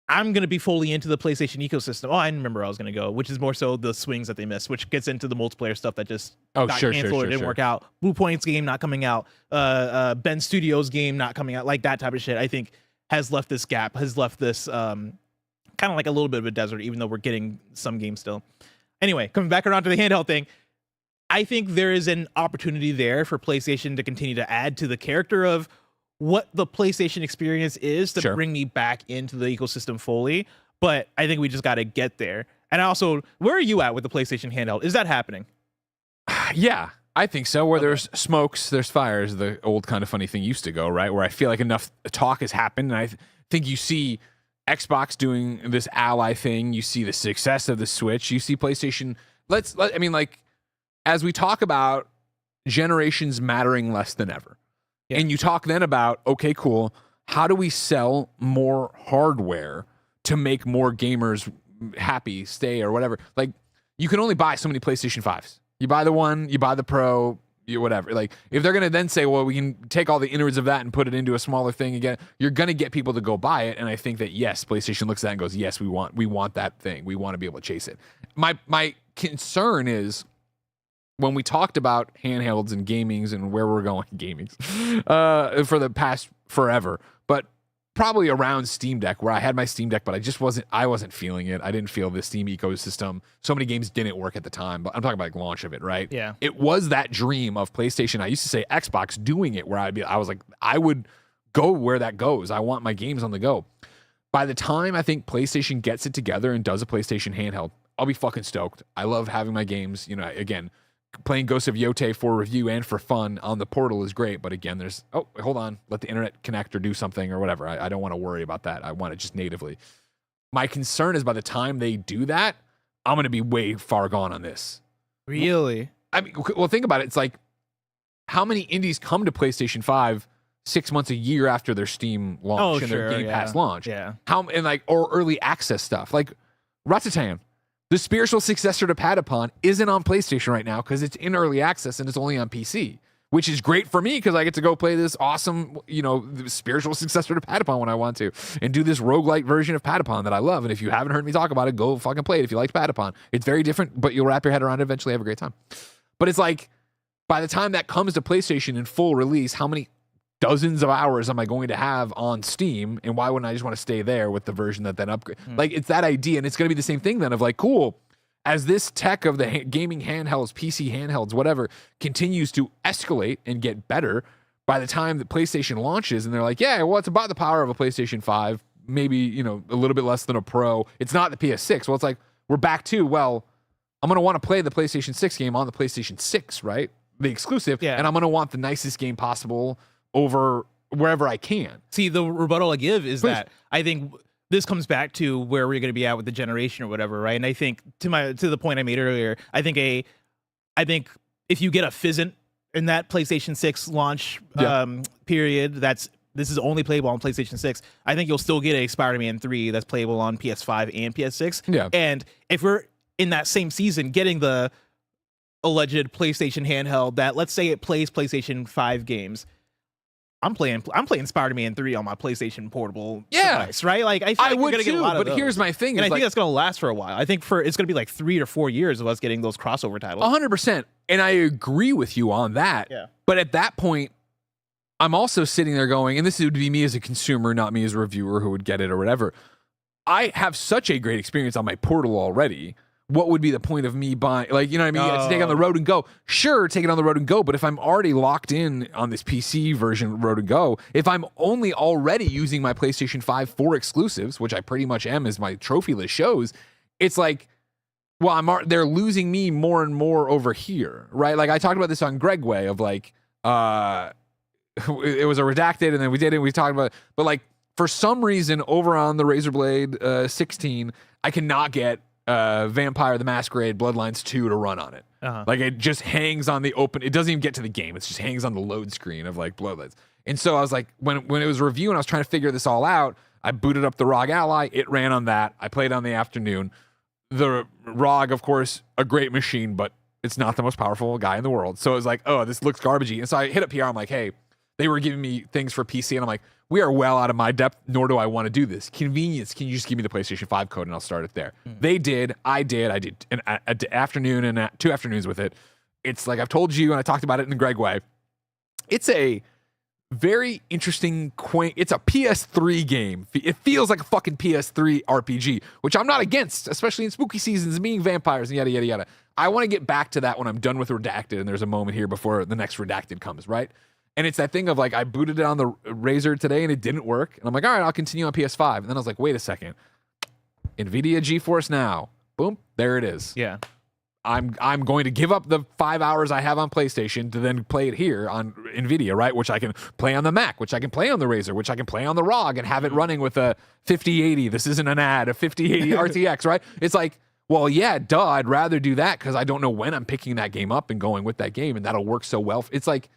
I'm going to be fully into the PlayStation ecosystem. Oh, I remember where I was going to go, which is more so the swings that they missed, which gets into the multiplayer stuff that just got canceled or didn't work out. Blue Point's game not coming out. Ben Studios game not coming out. Like that type of shit, I think, has left this gap, has left this kind of like a little bit of a desert, even though we're getting some games still. Anyway, coming back around to the handheld thing, I think there is an opportunity there for PlayStation to continue to add to the character of what the PlayStation experience is to bring me back into the ecosystem fully. But I think we just got to get there. And also, where are you at with the PlayStation handheld? Is that happening? Yeah, I think so. Where there's smokes, there's fires. The old kind of funny thing used to go, right? Where I feel like enough talk has happened. And I think you see Xbox doing this ally thing. You see the success of the Switch. You see PlayStation. As we talk about generations mattering less than ever. Yeah. And you talk then about, okay, cool, how do we sell more hardware to make more gamers happy, stay, or whatever? Like, you can only buy so many PlayStation 5s. You buy the one, you buy the Pro, whatever. Like, if they're going to then say, well, we can take all the innards of that and put it into a smaller thing again, you're going to get people to go buy it. And I think that, yes, PlayStation looks at that and goes, yes, we want that thing. We want to be able to chase it. My concern is, when we talked about handhelds and gamings and where we're going, for the past forever, but probably around Steam Deck, where I had my Steam Deck, but I wasn't feeling it. I didn't feel the Steam ecosystem. So many games didn't work at the time, but I'm talking about like launch of it, right? Yeah. It was that dream of PlayStation. I used to say Xbox doing it, where I was like, I would go where that goes. I want my games on the go. By the time I think PlayStation gets it together and does a PlayStation handheld, I'll be fucking stoked. I love having my games, you know, again, playing Ghost of Yote for review and for fun on the portal is great. But again, hold on, let the internet connect or do something or whatever. I don't want to worry about that. I want it just natively. My concern is by the time they do that, I'm going to be way far gone on this. Really? I mean, well, think about it. It's like, how many indies come to PlayStation 5 6 months, a year after their Steam launch and their Game Pass launch? Yeah. Or early access stuff. Like Raptidon, the spiritual successor to Patapon, isn't on PlayStation right now because it's in early access and it's only on PC, which is great for me because I get to go play this awesome, you know, spiritual successor to Patapon when I want to and do this roguelike version of Patapon that I love. And if you haven't heard me talk about it, go fucking play it if you liked Patapon. It's very different, but you'll wrap your head around it, eventually have a great time. But it's like, by the time that comes to PlayStation in full release, how many dozens of hours am I going to have on Steam? And why wouldn't I just want to stay there with the version that then upgrade? Like, it's that idea. And it's going to be the same thing then of like, cool, as this tech of the gaming handhelds, PC handhelds, whatever, continues to escalate and get better, by the time the PlayStation launches and they're like, yeah, well, it's about the power of a PlayStation 5, maybe, you know, a little bit less than a Pro. It's not the PS6. Well, it's like, we're back to, well, I'm going to want to play the PlayStation 6 game on the PlayStation 6, right? The exclusive. Yeah. And I'm going to want the nicest game possible over wherever I can. See, the rebuttal I give is that I think this comes back to where we're going to be at with the generation or whatever, right? And I think to the point I made earlier, I think if you get a Fizzant in that PlayStation 6 launch period, this is only playable on PlayStation 6. I think you'll still get a Spider-Man 3 that's playable on PS5 and PS6. Yeah. And if we're in that same season getting the alleged PlayStation handheld that, let's say, it plays PlayStation 5 games, I'm playing Spider-Man 3 on my PlayStation portable device, right? Like, I feel like we're gonna get a lot of those. Here's my thing, and I think that's gonna last for a while. I think it's gonna be like 3 to 4 years of us getting those crossover titles. 100%, and I agree with you on that. Yeah. But at that point, I'm also sitting there going, and this would be me as a consumer, not me as a reviewer who would get it or whatever. I have such a great experience on my portal already. What would be the point of me buying, like, you know what I mean? To take it on the road and go. Sure, take it on the road and go. But if I'm already locked in on this PC version road and go, if I'm only already using my PlayStation 5 for exclusives, which I pretty much am as my trophy list shows, it's like, well, they're losing me more and more over here, right? Like, I talked about this on Gregway of like, it was a redacted and then we did it and we talked about it. But like, for some reason over on the Razer Blade 16, I cannot get Vampire the Masquerade Bloodlines 2 to run on it. Like, it just hangs on the open, it doesn't even get to the game, it just hangs on the load screen of like Bloodlines. And so I was like, when it was reviewing, I was trying to figure this all out, I booted up the ROG Ally, it ran on that, I played on the afternoon. The ROG, of course, a great machine, but it's not the most powerful guy in the world. So it was like, oh, this looks garbagey. And so I hit up PR, I'm like, hey, they were giving me things for PC, and I'm like, we are well out of my depth, nor do I want to do this. Convenience, can you just give me the PlayStation 5 code and I'll start it there? They did, I did an afternoon and 2 afternoons with it. It's like I've told you, and I talked about it in the Greg way. It's a very interesting, quaint, it's a PS3 game. It feels like a fucking PS3 RPG, which I'm not against, especially in spooky seasons, being vampires and yada, yada, yada. I want to get back to that when I'm done with Redacted, and there's a moment here before the next Redacted comes, right? And it's that thing of like, I booted it on the Razer today and it didn't work. And I'm like, all right, I'll continue on PS5. And then I was like, wait a second. NVIDIA GeForce Now. Boom. There it is. Yeah. I'm going to give up the 5 hours I have on PlayStation to then play it here on NVIDIA, right? Which I can play on the Mac, which I can play on the Razer, which I can play on the ROG and have it running with a 5080. This isn't an ad, a 5080 RTX, right? It's like, well, yeah, duh, I'd rather do that because I don't know when I'm picking that game up and going with that game, and that'll work so well. It's like,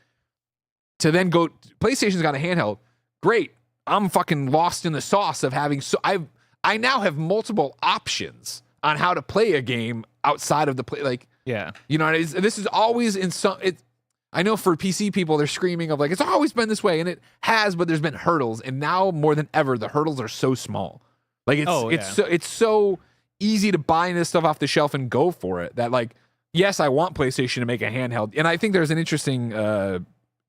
to then go, PlayStation's got a handheld. Great. I'm fucking lost in the sauce of having, I now have multiple options on how to play a game outside of the play. Like, yeah, you know, this is always in some, I know for PC people, they're screaming of like, it's always been this way, and it has, but there's been hurdles. And now more than ever, the hurdles are so small. Like, it's so easy to buy this stuff off the shelf and go for it that, like, yes, I want PlayStation to make a handheld. And I think there's an interesting,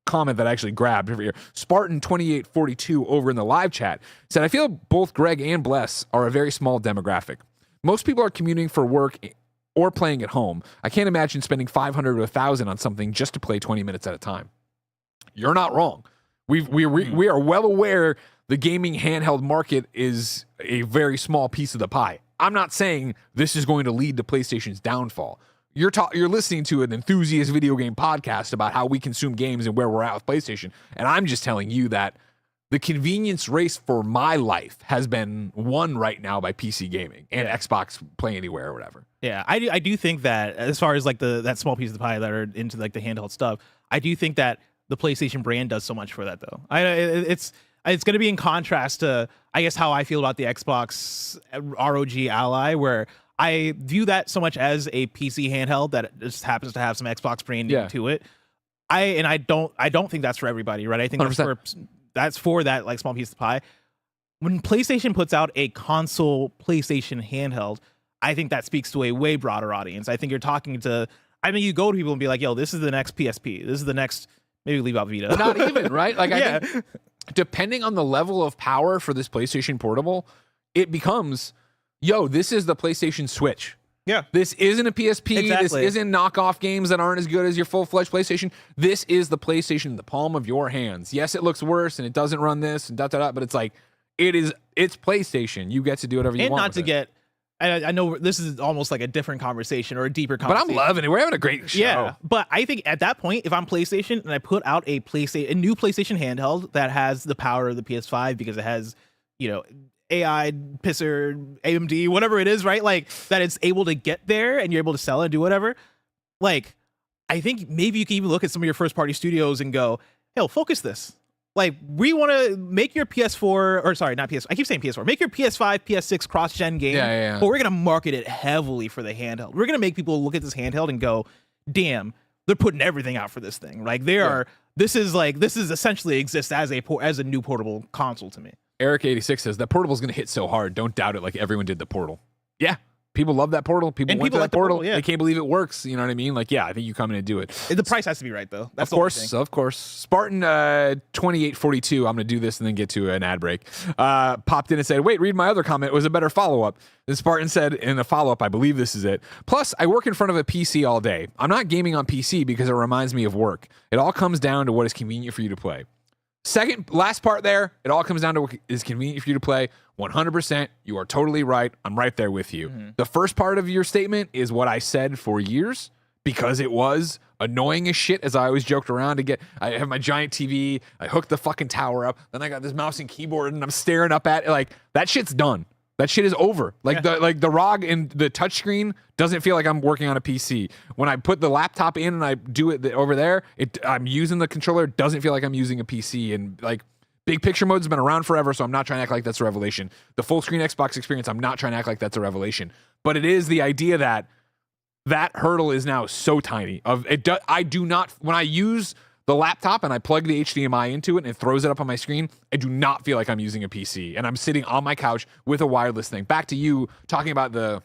comment that I actually grabbed over here. Spartan2842 over in the live chat said, I feel both Greg and Bless are a very small demographic. Most people are commuting for work or playing at home. I can't imagine spending $500 to $1,000 on something just to play 20 minutes at a time. You're not wrong. We are well aware the gaming handheld market is a very small piece of the pie. I'm not saying this is going to lead to PlayStation's downfall. You're listening to an enthusiast video game podcast about how we consume games and where we're at with PlayStation. And I'm just telling you that the convenience race for my life has been won right now by PC gaming and Xbox Play Anywhere or whatever. Yeah, I do think that as far as like that small piece of the pie that are into like the handheld stuff, I do think that the PlayStation brand does so much for that though. It's going to be in contrast to, I guess, how I feel about the Xbox ROG Ally, where I view that so much as a PC handheld that just happens to have some Xbox branding to it. I don't think that's for everybody, right? I think that's for that like small piece of pie. When PlayStation puts out a console PlayStation handheld, I think that speaks to a way broader audience. I think you're talking to, I mean, you go to people and be like, yo, this is the next PSP. This is the next, maybe leave out Vita. Not even, right? Like, I think depending on the level of power for this PlayStation Portable, it becomes, yo, this is the PlayStation Switch. Yeah. This isn't a PSP. Exactly. This isn't knockoff games that aren't as good as your full-fledged PlayStation. This is the PlayStation in the palm of your hands. Yes, it looks worse and it doesn't run this and but it's like, it's PlayStation. You get to do whatever you want. And not to get, I know this is almost like a different conversation or a deeper conversation. But I'm loving it. We're having a great show. Yeah, but I think at that point, if I'm PlayStation and I put out a new PlayStation handheld that has the power of the PS5 because it has, AI, pisser, AMD, whatever it is, right? Like that it's able to get there and you're able to sell it and do whatever. Like, I think maybe you can even look at some of your first party studios and go, hell, focus this. Like, we want to make your PS4, or sorry, not PS. I keep saying PS4. Make your PS5, PS6 cross-gen game, but we're going to market it heavily for the handheld. We're going to make people look at this handheld and go, damn, they're putting everything out for this thing. Like, this is essentially exists as a new portable console to me. Eric86 says that Portable is going to hit so hard. Don't doubt it like everyone did the Portal. Yeah. People love that Portal. People went to that Portal. They can't believe it works. You know what I mean? Like, yeah, I think you come in and do it. The price has to be right, though. That's of course. Spartan 2842. I'm going to do this and then get to an ad break. Popped in and said, wait, read my other comment. It was a better follow-up. Then Spartan said in the follow-up, I believe this is it. Plus, I work in front of a PC all day. I'm not gaming on PC because it reminds me of work. It all comes down to what is convenient for you to play. Last part there, it all comes down to what is convenient for you to play. 100%, you are totally right. I'm right there with you. Mm-hmm. The first part of your statement is what I said for years because it was annoying as shit, as I always joked around I have my giant TV, I hooked the fucking tower up, then I got this mouse and keyboard and I'm staring up at it. Like, that shit's done. That shit is over. Like the ROG and the touchscreen doesn't feel like I'm working on a PC. When I put the laptop in and I do it over there, I'm using the controller. It doesn't feel like I'm using a PC. And like big picture mode has been around forever, so I'm not trying to act like that's a revelation. The full screen Xbox experience, I'm not trying to act like that's a revelation. But it is the idea that hurdle is now so tiny. I do not, when I use the laptop and I plug the HDMI into it and it throws it up on my screen, I do not feel like I'm using a PC and I'm sitting on my couch with a wireless thing. Back to you talking about the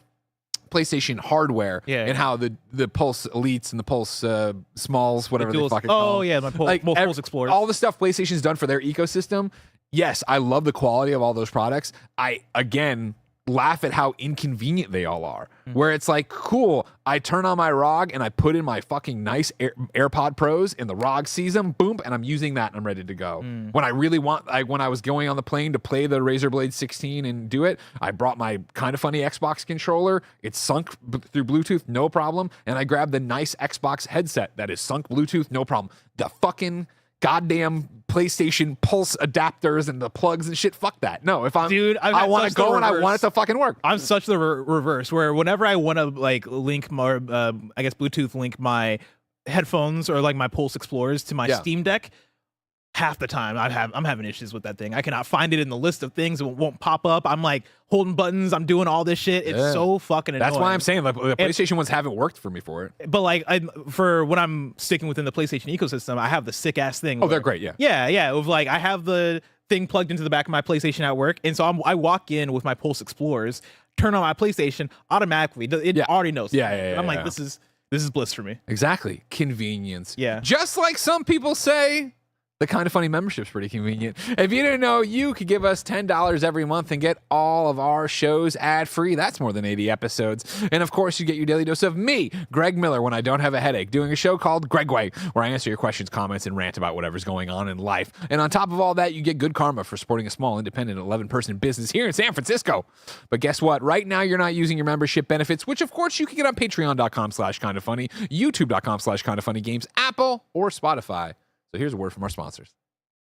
PlayStation hardware and how the Pulse Elites and the Pulse Smalls, whatever they fucking call them. My Pulse Explorers. All the stuff PlayStation's done for their ecosystem. Yes, I love the quality of all those products. I, again, laugh at how inconvenient they all are. Where it's like, cool, I turn on my ROG and I put in my fucking nice AirPod Pros and the ROG sees them, boom, and I'm using that and I'm ready to go. When I really when I was going on the plane to play the Razer Blade 16 and do it, I brought my kind of funny Xbox controller. It's sunk through Bluetooth, no problem. And I grabbed the nice Xbox headset that is sunk Bluetooth, no problem. The fucking goddamn PlayStation Pulse adapters and the plugs and shit. Fuck that. No, if I want to go and I want it to fucking work. I'm such the reverse where whenever I want to like link more, I guess Bluetooth link my headphones or like my Pulse Explorers to my Steam Deck, half the time I'm having issues with that thing. I cannot find it in the list of things. It won't pop up. I'm like holding buttons. I'm doing all this shit. It's so fucking annoying. That's why I'm saying like the PlayStation ones haven't worked for me for it. But like for when I'm sticking within the PlayStation ecosystem, I have the sick ass thing. Oh, they're great. Yeah. Yeah. Of like I have the thing plugged into the back of my PlayStation at work, and so I walk in with my Pulse Explorers, turn on my PlayStation, automatically it already knows. Yeah. I'm like, this is bliss for me. Exactly. Convenience. Yeah. Just like some people say The Kind of Funny membership's pretty convenient. If you didn't know, you could give us $10 every month and get all of our shows ad-free. That's more than 80 episodes. And of course, you get your daily dose of me, Greg Miller, when I don't have a headache, doing a show called Gregway, where I answer your questions, comments, and rant about whatever's going on in life. And on top of all that, you get good karma for supporting a small, independent, 11-person business here in San Francisco. But guess what? Right now, you're not using your membership benefits, which of course you can get on patreon.com/kindoffunny, youtube.com/kindoffunnygames, Apple, or Spotify. So here's a word from our sponsors.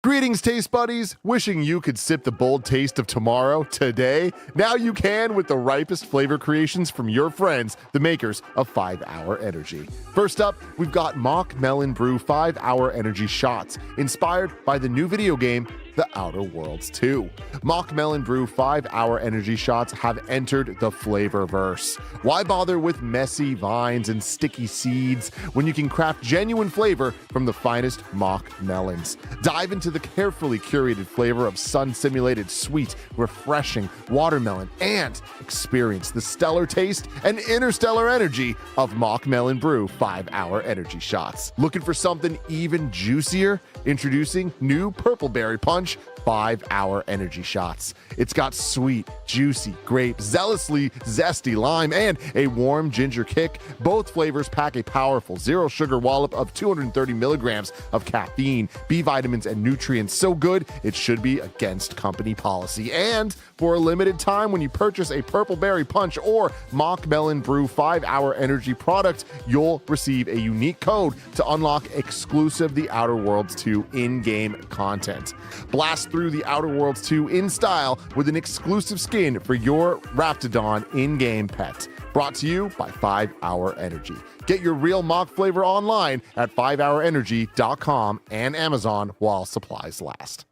Greetings, taste buddies. Wishing you could sip the bold taste of tomorrow, today. Now you can with the ripest flavor creations from your friends, the makers of 5 Hour Energy. First up, we've got Mock Melon Brew 5 Hour Energy Shots, inspired by the new video game, The Outer Worlds 2. Mock Melon Brew 5 Hour Energy Shots have entered the flavorverse. Why bother with messy vines and sticky seeds when you can craft genuine flavor from the finest mock melons? Dive into the carefully curated flavor of sun-simulated sweet, refreshing watermelon and experience the stellar taste and interstellar energy of Mock Melon Brew 5 Hour Energy Shots. Looking for something even juicier? Introducing new Purpleberry Punch 5 Hour Energy Shots. It's got sweet, juicy grape, zealously zesty lime, and a warm ginger kick. Both flavors pack a powerful zero sugar wallop of 230 milligrams of caffeine, B vitamins, and nutrients so good it should be against company policy. And for a limited time, when you purchase a Purpleberry Punch or Mock Melon Brew 5 Hour Energy product, you'll receive a unique code to unlock exclusive The Outer Worlds 2 in-game content. Blast through The Outer Worlds 2 in style with an exclusive skin for your Raptidon in-game pet. Brought to you by 5 Hour Energy. Get your real mock flavor online at 5hourenergy.com and Amazon while supplies last.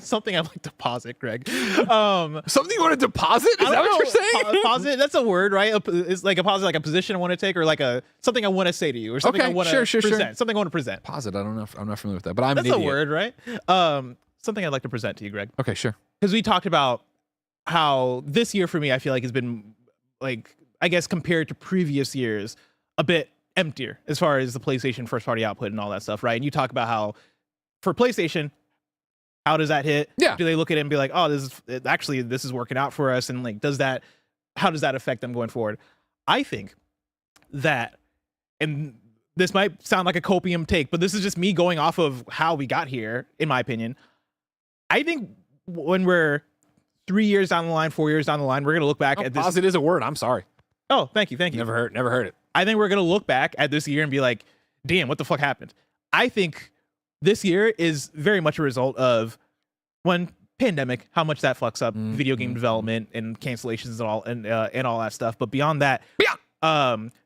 Something I'd like to posit, Greg. Something you want to deposit? Is that what you're saying? Posit? That's a word, right? It's like a posit, like a position I want to take, or like something I want to say to you, or something I want to present. Sure. Something I want to present. Posit. I don't know. I'm not familiar with that, but that's a word, right? Something I'd like to present to you, Greg. Okay, sure. Because we talked about how this year for me, I feel like has been, like, I guess compared to previous years, a bit emptier as far as the PlayStation first party output and all that stuff, right? And you talk about how for PlayStation, how does that hit? Yeah. Do they look at it and be like, oh, this is working out for us? And like, how does that affect them going forward? I think that, and this might sound like a copium take, but this is just me going off of how we got here, in my opinion. I think when we're 3 years down the line, 4 years down the line, we're going to look back at this. Posit is a word. I'm sorry. Oh, thank you. Never heard it. I think we're going to look back at this year and be like, damn, what the fuck happened? I think this year is very much a result of one pandemic, how much that fucks up video game development and cancellations and all that stuff. But beyond that,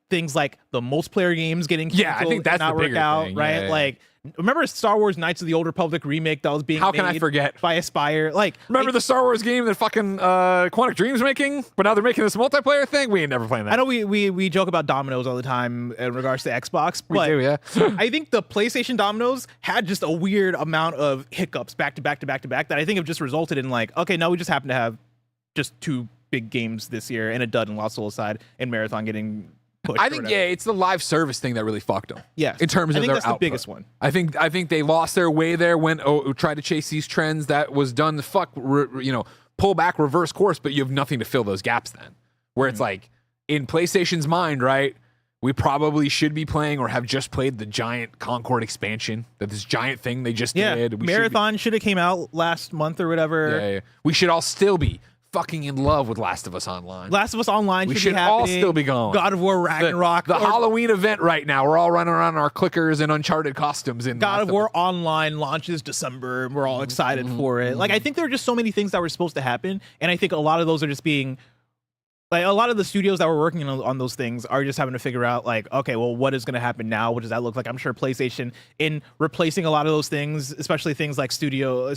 things like the multiplayer games getting canceled, I think that's not the bigger work out, thing. right? Yeah. Like, remember Star Wars Knights of the Old Republic remake that was being How can I forget? By Aspire? Like, remember the Star Wars game that fucking Quantic Dream's making, but now they're making this multiplayer thing? We ain't never playing that. I know we joke about dominoes all the time in regards to Xbox, but we do, yeah. I think the PlayStation dominoes had just a weird amount of hiccups back to back that I think have just resulted in like, okay, now we just happen to have just two big games this year and a dud and Lost Soul aside and Marathon getting pushed. I think it's the live service thing that really fucked them. Yeah, in terms of their output. The biggest one. I think they lost their way there when tried to chase these trends that was done to pull back, reverse course, but you have nothing to fill those gaps then. Where it's like in PlayStation's mind, right? We probably should be playing or have just played the giant Concord expansion. That this giant thing they just did. Marathon should have came out last month or whatever. Yeah. We should all still be fucking in love with Last of Us Online. Last of Us Online we should be all still be going. God of War Ragnarok. The Halloween event right now. We're all running around in our clickers and Uncharted costumes. In God of War Online launches December, and we're all excited for it. Like, I think there are just so many things that were supposed to happen, and I think a lot of those are just being... Like, a lot of the studios that were working on those things are just having to figure out, like, okay, well, what is going to happen now? What does that look like? I'm sure PlayStation, in replacing a lot of those things, especially things like studio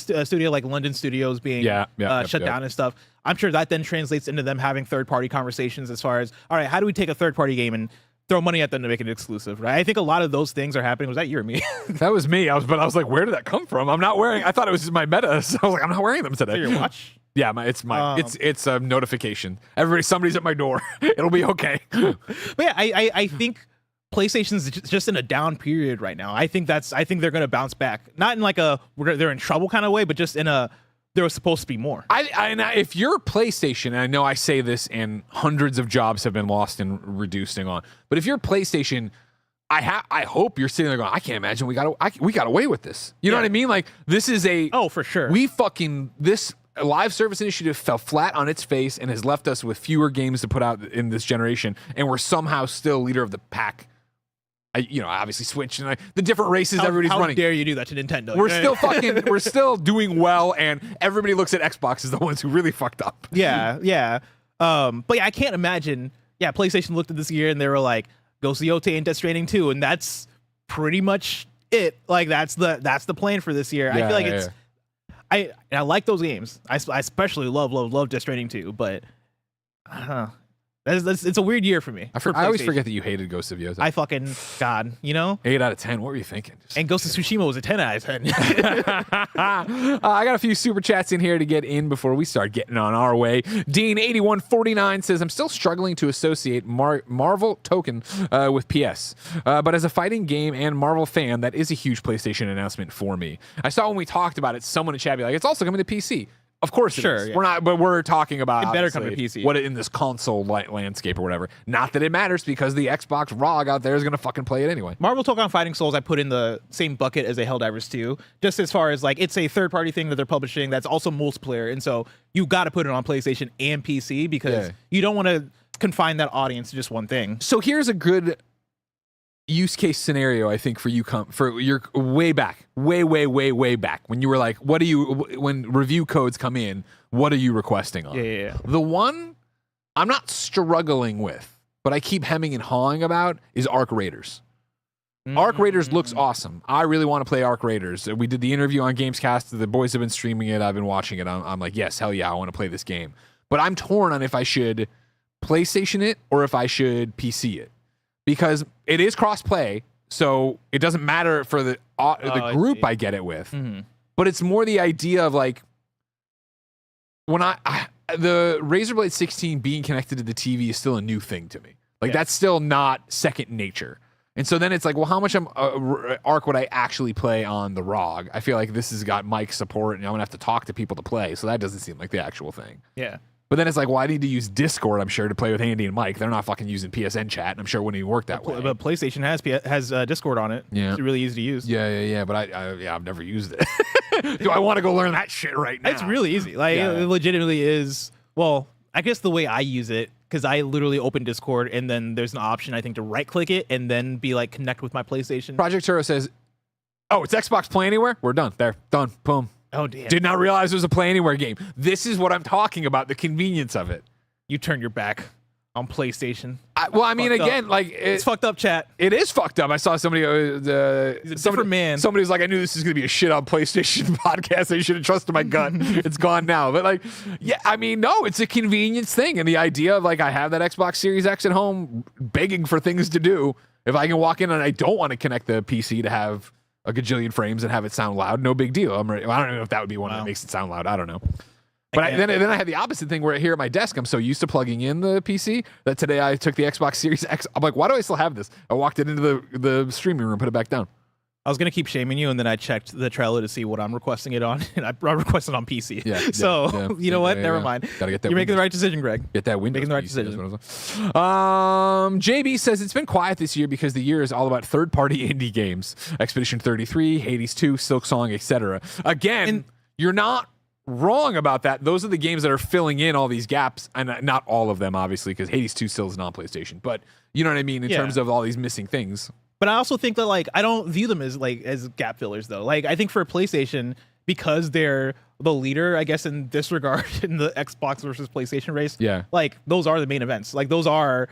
like London Studios being shut down and stuff, I'm sure that then translates into them having third-party conversations as far as, all right, how do we take a third-party game and throw money at them to make it exclusive, right? I think a lot of those things are happening. Was that you or me? That was me. I was like, where did that come from? I'm not wearing. I thought it was just my meta, so I was like, I'm not wearing them today. For your watch? Yeah, it's a notification. Somebody's at my door. It'll be okay. But yeah, I think PlayStation's just in a down period right now. I think they're going to bounce back. Not in like they're in trouble kind of way, but just in a there was supposed to be more. If you're PlayStation, and I know I say this and hundreds of jobs have been lost and reducing on, but if you're PlayStation, I hope you're sitting there going, I can't imagine we got away with this. You know what I mean? Like, this is for sure. This live service initiative fell flat on its face and has left us with fewer games to put out in this generation, and we're somehow still leader of the pack. Obviously Switch and the different races everybody's running. How dare you do that to Nintendo? We're still doing well, and everybody looks at Xbox as the ones who really fucked up. Yeah. But I can't imagine. Yeah, PlayStation looked at this year and they were like, Ghost of Yotei and Death Stranding 2, and that's pretty much it. Like that's the plan for this year. I feel like I like those games. I especially love Death Stranding 2, but it's a weird year for me. I always forget that you hated Ghost of Yotei. I fucking God, 8 out of 10. What were you thinking? And Ghost of Tsushima was a 10 out of 10. I got a few super chats in here to get in before we start getting on our way. Dean8149 says, I'm still struggling to associate Marvel Token with PS. But as a fighting game and Marvel fan, that is a huge PlayStation announcement for me. I saw when we talked about it, someone in chat be like, it's also coming to PC. Of course it is. Yeah. We're talking about it better come to PC. What in this console landscape or whatever. Not that it matters, because the Xbox ROG out there is going to fucking play it anyway. Marvel Token Fighting Souls I put in the same bucket as a Helldivers 2, just as far as like it's a third-party thing that they're publishing that's also multiplayer, and so you got to put it on PlayStation and PC because you don't want to confine that audience to just one thing. So here's a good use case scenario, I think, for your way back, way back when you were like, when review codes come in, what are you requesting on? Yeah. The one I'm not struggling with, but I keep hemming and hawing about is Arc Raiders. Arc Raiders looks awesome. I really want to play Arc Raiders. We did the interview on Gamescast. The boys have been streaming it. I've been watching it. I'm like, yes, hell yeah, I want to play this game. But I'm torn on if I should PlayStation it or if I should PC it. Because it is cross-play, so it doesn't matter for the group I get it with. Mm-hmm. But it's more the idea of like, when the Razer Blade 16 being connected to the TV is still a new thing to me. Like, that's still not second nature. And so then it's like, well, how much Arc would I actually play on the ROG? I feel like this has got mic support, and I'm going to have to talk to people to play, so that doesn't seem like the actual thing. Yeah. But then it's like, well, I need to use Discord, I'm sure, to play with Andy and Mike. They're not fucking using PSN chat, and I'm sure it wouldn't even work that way. But PlayStation has Discord on it. Yeah. It's really easy to use. Yeah. But I've never used it. Do I want to go learn that shit right now? It's really easy. Like, it legitimately is. Well, I guess the way I use it, because I literally open Discord, and then there's an option, I think, to right-click it, and then be like, connect with my PlayStation. Project Turo says, oh, it's Xbox Play Anywhere? We're done. There. Done. Boom. Oh, damn. Did not realize it was a Play Anywhere game. This is what I'm talking about, the convenience of it. You turn your back on PlayStation. It's fucked up, chat. It is fucked up. I saw somebody, different man. Somebody was like, I knew this was going to be a shit on PlayStation podcast. I should have trusted my gut. It's gone now. But like, no, it's a convenience thing. And the idea of like, I have that Xbox Series X at home begging for things to do. If I can walk in and I don't want to connect the PC to have a gajillion frames and have it sound loud, no big deal. I don't know if that would be one that makes it sound loud. I don't know. But then I had the opposite thing where here at my desk, I'm so used to plugging in the PC that today I took the Xbox Series X. I'm like, why do I still have this? I walked it into the streaming room, put it back down. I was going to keep shaming you, and then I checked the Trello to see what I'm requesting it on, and I requested on PC. You know what? Never mind. Gotta get that. You're making the right decision, Greg. Get that Windows. Making the right decision. JB says it's been quiet this year because the year is all about third-party indie games. Expedition 33, Hades 2, Silksong, etc. Again, you're not wrong about that. Those are the games that are filling in all these gaps, and not all of them, obviously, because Hades 2 still is non PlayStation. But you know what I mean in terms of all these missing things. But I also think that like I don't view them as gap fillers though. Like I think for PlayStation, because they're the leader, I guess in this regard in the Xbox versus PlayStation race. Yeah. Like those are the main events. Like those are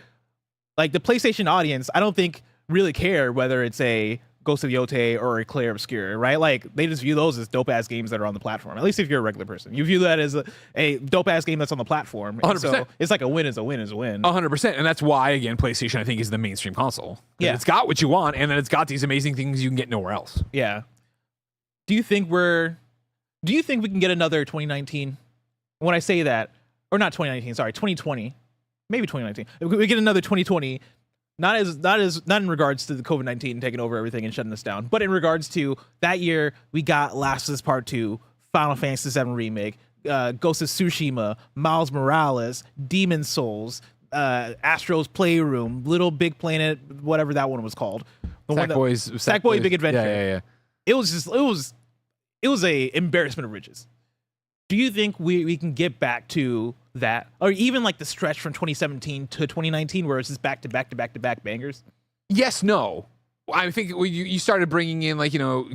like the PlayStation audience. I don't think really care whether it's a Ghost of Yotei or a Clair Obscur, right? Like they just view those as dope ass games that are on the platform. At least if you're a regular person, you view that as a dope ass game that's on the platform. 100%. So it's like a win is a win is a win. 100%, and that's why again PlayStation I think is the mainstream console. Yeah, it's got what you want, and then it's got these amazing things you can get nowhere else. Yeah. Do you think we can get another 2019? When I say that, or not 2019, sorry, 2020, maybe 2019. We get another 2020 Not in regards to the COVID-19 taking over everything and shutting us down, but in regards to that year, we got Last of Us Part 2, Final Fantasy VII Remake, Ghost of Tsushima, Miles Morales, Demon Souls, Astro's Playroom, Little Big Planet, whatever that one was called. Sackboy Big Adventure. Yeah. It was a embarrassment of riches. Do you think we can get back to that, or even like the stretch from 2017 to 2019 where it's just back to back bangers? Yes, no. I think you started bringing in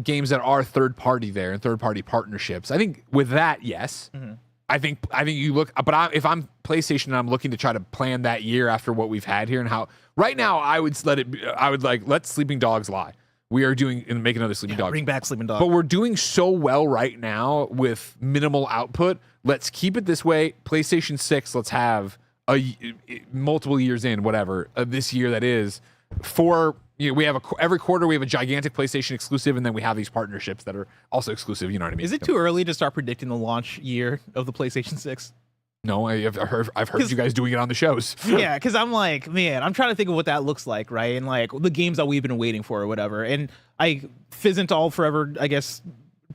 games that are third party there and third party partnerships. I think with that, yes. Mm-hmm. I think you look, but if I'm PlayStation and I'm looking to try to plan that year after what we've had here and how right now I would let Sleeping Dogs lie. We are doing and make another Sleeping Dogs. Bring back Sleeping Dogs. But we're doing so well right now with minimal output. Let's keep it this way. PlayStation 6, let's have multiple years in, whatever, this year that is, we have every quarter we have a gigantic PlayStation exclusive, and then we have these partnerships that are also exclusive. You know what I mean? Is it too early to start predicting the launch year of the PlayStation 6? No, I've heard you guys doing it on the shows. Yeah, because I'm like, man, I'm trying to think of what that looks like, right? And like the games that we've been waiting for or whatever. And I fizzent all forever, I guess,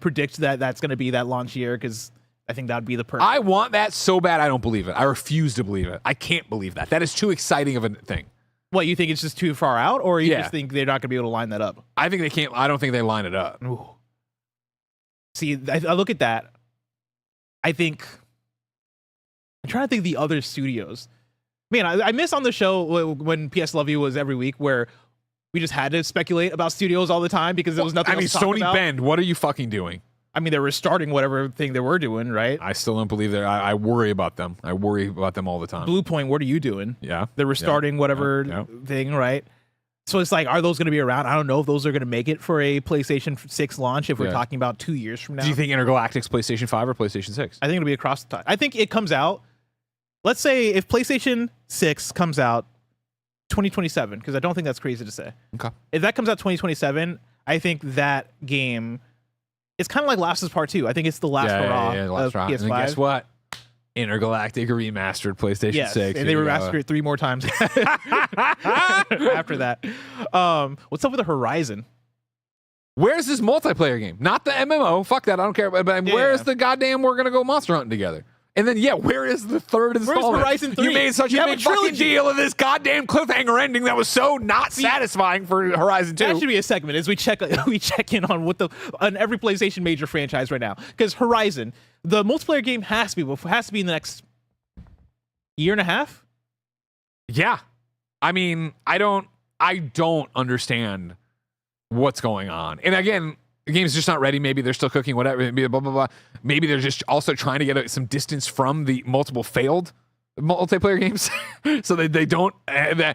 predict that that's going to be that launch year because I think that'd be the perfect. I want that so bad I don't believe it. I refuse to believe it. I can't believe that. That is too exciting of a thing. What, you think it's just too far out, or you just think they're not going to be able to line that up? I think they can't. I don't think they line it up. Ooh. See, I look at that. I'm trying to think of the other studios. Man, I miss on the show when PS Love You was every week where we just had to speculate about studios all the time because there was nothing else to talk Sony about. Bend, what are you fucking doing? I mean, they were starting whatever thing they were doing, right? I still don't believe that. I worry about them. I worry about them all the time. Blue Point, what are you doing? Yeah. They were starting whatever thing, right? So it's like, are those going to be around? I don't know if those are going to make it for a PlayStation 6 launch if we're talking about 2 years from now. Do you think Intergalactic's PlayStation 5 or PlayStation 6? I think it'll be across the time. I think it comes out. Let's say if PlayStation 6 comes out 2027, because I don't think that's crazy to say. Okay. If that comes out 2027, I think that game, it's kind of like Last of Us Part 2. I think it's the last hurrah of PS5. And then guess what? Intergalactic remastered PlayStation 6. And they remastered it 3 more times after that. What's up with the Horizon? Where's this multiplayer game? Not the MMO. Fuck that. I don't care. But where's the goddamn we're going to go monster hunting together? And then, where is the third installment? Where's Horizon 3? You made such a big fucking deal of this goddamn cliffhanger ending that was so not satisfying for Horizon 2. That should be a segment as we check in on on every PlayStation major franchise right now. Because Horizon, the multiplayer game has to be in the next year and a half. Yeah. I mean, I don't understand what's going on. And again, the game's just not ready. Maybe they're still cooking, whatever, blah, blah, blah. Maybe they're just also trying to get some distance from the multiple failed multiplayer games so that they don't. I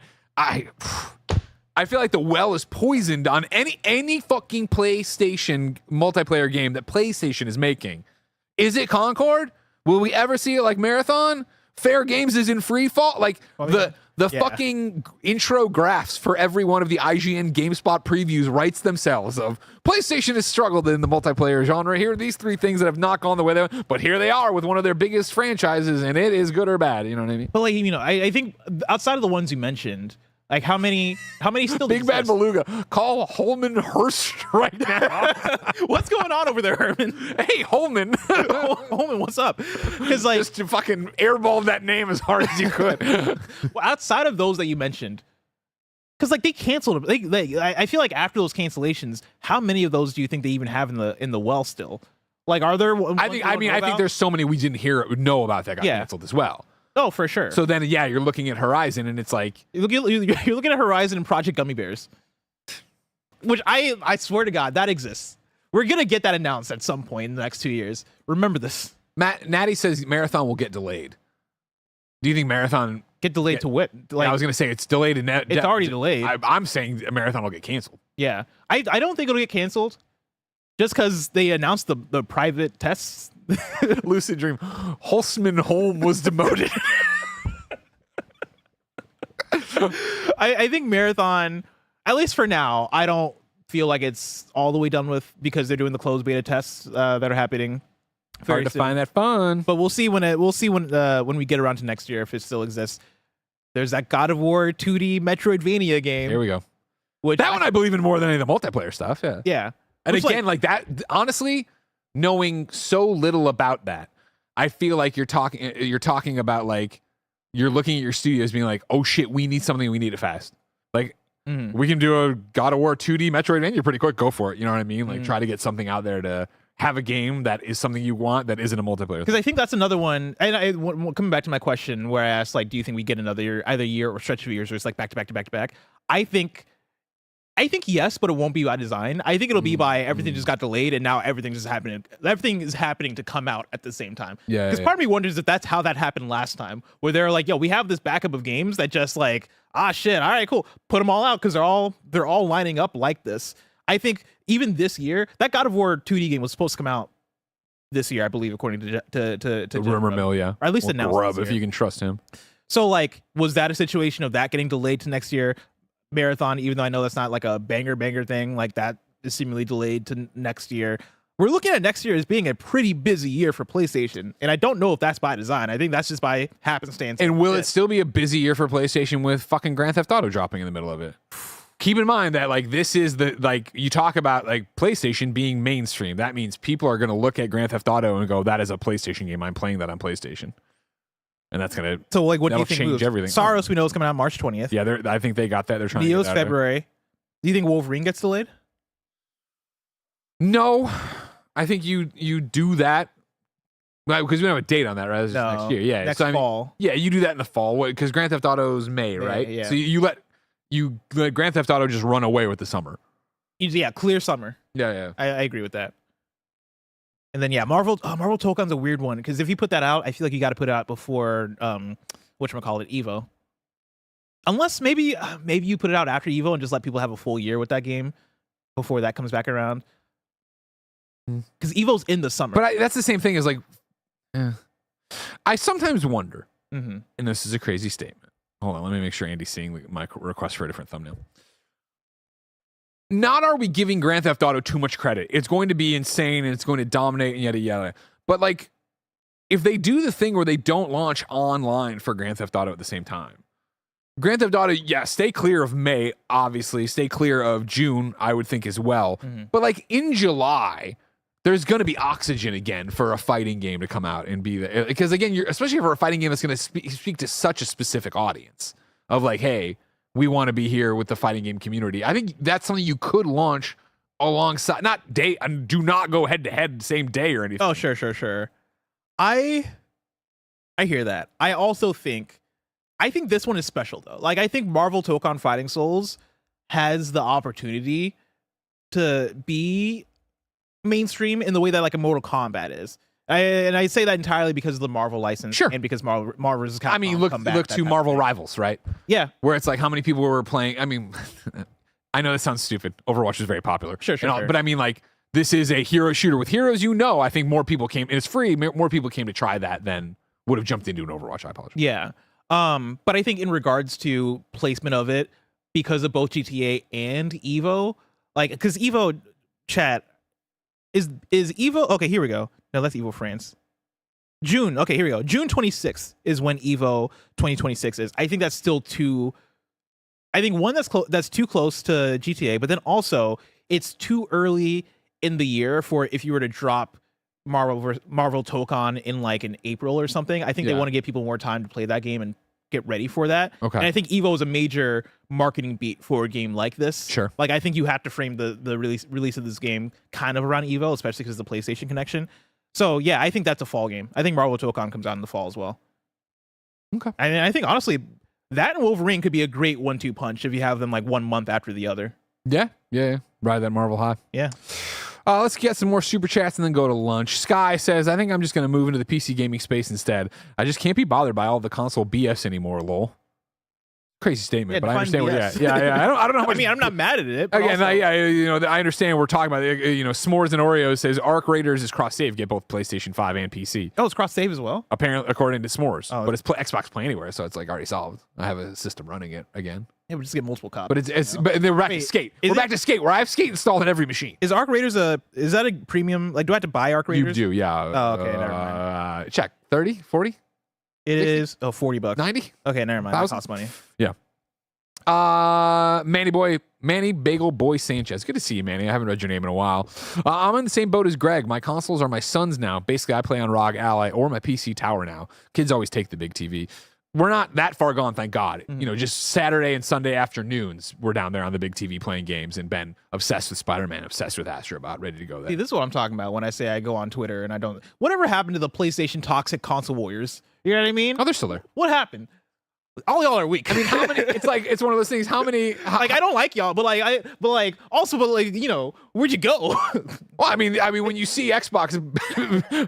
feel like the well is poisoned on any fucking PlayStation multiplayer game that PlayStation is making. Is it Concord? Will we ever see it like Marathon? Fair Games is in free fall. Like fucking intro graphs for every one of the IGN GameSpot previews writes themselves of PlayStation has struggled in the multiplayer genre. Here are these 3 things that have not gone the way they, but here they are with one of their biggest franchises, and it is good or bad. You know what I mean? But I think outside of the ones you mentioned, like how many still Big Bad Beluga, call Holman Hurst right now. What's going on over there, Herman? Hey, Holman. Holman, what's up? Because just to fucking airball that name as hard as you could. Well, outside of those that you mentioned, because they canceled. I feel like after those cancellations, how many of those do you think they even have in the well still? Like, are there? I think there's so many we didn't know about that got canceled as well. Oh, for sure. So then, you're looking at Horizon, and it's like you're looking at Horizon and Project Gummy Bears, which I swear to God that exists. We're gonna get that announced at some point in the next 2 years. Remember this. Natty says Marathon will get delayed. Do you think Marathon get delayed to what? I was gonna say it's delayed. It's already delayed. I'm saying Marathon will get canceled. Yeah, I don't think it'll get canceled, just because they announced the private tests. Lucid Dream. Holtzman Holm was demoted. I think Marathon, at least for now, I don't feel like it's all the way done with because they're doing the closed beta tests that are happening. Hard to find that fun, but we'll see when we get around to next year if it still exists. There's that God of War 2D Metroidvania game. Here we go. That one I believe in more than any of the multiplayer stuff. Yeah. Yeah. And again, like that, honestly, knowing so little about that, I feel like you're talking about like, you're looking at your studios being like, oh shit, we need something, we need it fast. Like, we can do a God of War 2D Metroidvania pretty quick, go for it. You know what I mean? Like, try to get something out there to have a game that is something you want that isn't a multiplayer. Because I think that's another one. And coming back to my question where I asked, like, do you think we get another either year or stretch of years where it's like back to back to back to back? I think yes, but it won't be by design. I think it'll be by everything just got delayed and now everything is happening. Everything is happening to come out at the same time. Yeah. Because part of me wonders if that's how that happened last time, where they're like, yo, we have this backup of games that just like, shit, all right, cool, put them all out because they're all lining up like this. I think even this year, that God of War 2D game was supposed to come out this year, I believe, according to rumor mill, yeah, or at least announced. Rub, if you can trust him. So, like, was that a situation of that getting delayed to next year? Marathon, even though I know that's not like a banger thing, like that is seemingly delayed to next year. We're looking at next year as being a pretty busy year for PlayStation, and I don't know if that's by design. I think that's just by happenstance. And will it still be a busy year for PlayStation with fucking Grand Theft Auto dropping in the middle of it? Keep in mind that like this is the like you talk about like PlayStation being mainstream. That means people are going to look at Grand Theft Auto and go, "That is a PlayStation game. I'm playing that on PlayStation." And that's gonna what do you think change moves? everything. Saros, we know, is coming out March 20th. Yeah, I think they got that. They're trying Neo's to get February. Do you think Wolverine gets delayed? No, I think you do that because we don't have a date on that, right? This is next year. Yeah, next fall. Yeah, you do that in the fall because Grand Theft Auto is May, right? Yeah. So you let Grand Theft Auto just run away with the summer. Yeah, clear summer. Yeah. I agree with that. And then Marvel Tokon's a weird one because if you put that out, I feel like you got to put it out before whatchamacallit, Evo. Unless maybe you put it out after Evo and just let people have a full year with that game before that comes back around. Because Evo's in the summer. But that's the same thing as like, I sometimes wonder, and this is a crazy statement. Hold on, let me make sure Andy's seeing my request for a different thumbnail. Not are we giving Grand Theft Auto too much credit? It's going to be insane and it's going to dominate and yada yada. But like, if they do the thing where they don't launch online for Grand Theft Auto at the same time, Grand Theft Auto, stay clear of May, obviously. Stay clear of June, I would think as well. But like in July, there's going to be oxygen again for a fighting game to come out and be there. Because again, especially for a fighting game that's going to speak to such a specific audience of like, hey, we want to be here with the fighting game community. I think that's something you could launch alongside, do not go head to head same day or anything. Oh, sure. I hear that. I think this one is special though. Like I think Marvel Tokon Fighting Souls has the opportunity to be mainstream in the way that like a Mortal Kombat is. And I say that entirely because of the Marvel license, sure, and because Marvel is kind of. I mean, look to Marvel Rivals, right? Yeah, where it's like how many people were playing. I mean, I know this sounds stupid. Overwatch is very popular, sure. But I mean, like this is a hero shooter with heroes. I think more people came. And it's free. More people came to try that than would have jumped into an Overwatch. I apologize. Yeah, but I think in regards to placement of it, because of both GTA and Evo, like because Evo chat is Evo. Okay, here we go. No, that's Evo France. June. Okay, here we go. June 26th is when Evo 2026 is. I think that's still too. I think one that's too close to GTA, but then also it's too early in the year for if you were to drop Marvel Tokon in like in April or something. I think they want to give people more time to play that game and get ready for that. Okay. And I think Evo is a major marketing beat for a game like this. Sure. Like I think you have to frame the release of this game kind of around Evo, especially because of the PlayStation connection. So yeah, I think that's a fall game. I think Marvel Tokon comes out in the fall as well. Okay. And I think honestly, that and Wolverine could be a great 1-2 punch if you have them like 1 month after the other. Yeah. Ride that Marvel high. Yeah. Let's get some more super chats and then go to lunch. Sky says, I think I'm just going to move into the PC gaming space instead. I just can't be bothered by all the console BS anymore, lol. Crazy statement, but I understand where you're at. Yeah. I don't know how much. I mean, I'm not mad at it. Again, I understand we're talking about, S'mores and Oreos says Arc Raiders is cross-save, get both PlayStation 5 and PC. Oh, it's cross-save as well? Apparently, according to S'mores. But it's Xbox Play Anywhere, so it's like already solved. I have a system running it again. Yeah, we just get multiple copies. But but they're back to Skate. We're back to Skate, where I have Skate installed in every machine. Is Arc Raiders is that a premium? Like, do I have to buy Arc Raiders? You do, yeah. Oh, okay, never mind. Check. 30, 40? It is $40. 90? Okay, never mind. That costs money. Yeah. Manny Bagel Boy Sanchez. Good to see you, Manny. I haven't read your name in a while. I'm in the same boat as Greg. My consoles are my son's now. Basically, I play on ROG Ally or my PC Tower now. Kids always take the big TV. We're not that far gone, thank God. You know, just Saturday and Sunday afternoons, we're down there on the big TV playing games, and Ben obsessed with Spider-Man, obsessed with Astrobot, ready to go there. See, this is what I'm talking about when I say I go on Twitter and I don't. Whatever happened to the PlayStation toxic console warriors? You know what I mean? Oh, they're still there. What happened? All y'all are weak. I mean, how many? It's like it's one of those things. How many? Like I don't like y'all, but you know, where'd you go? Well, I mean, when you see Xbox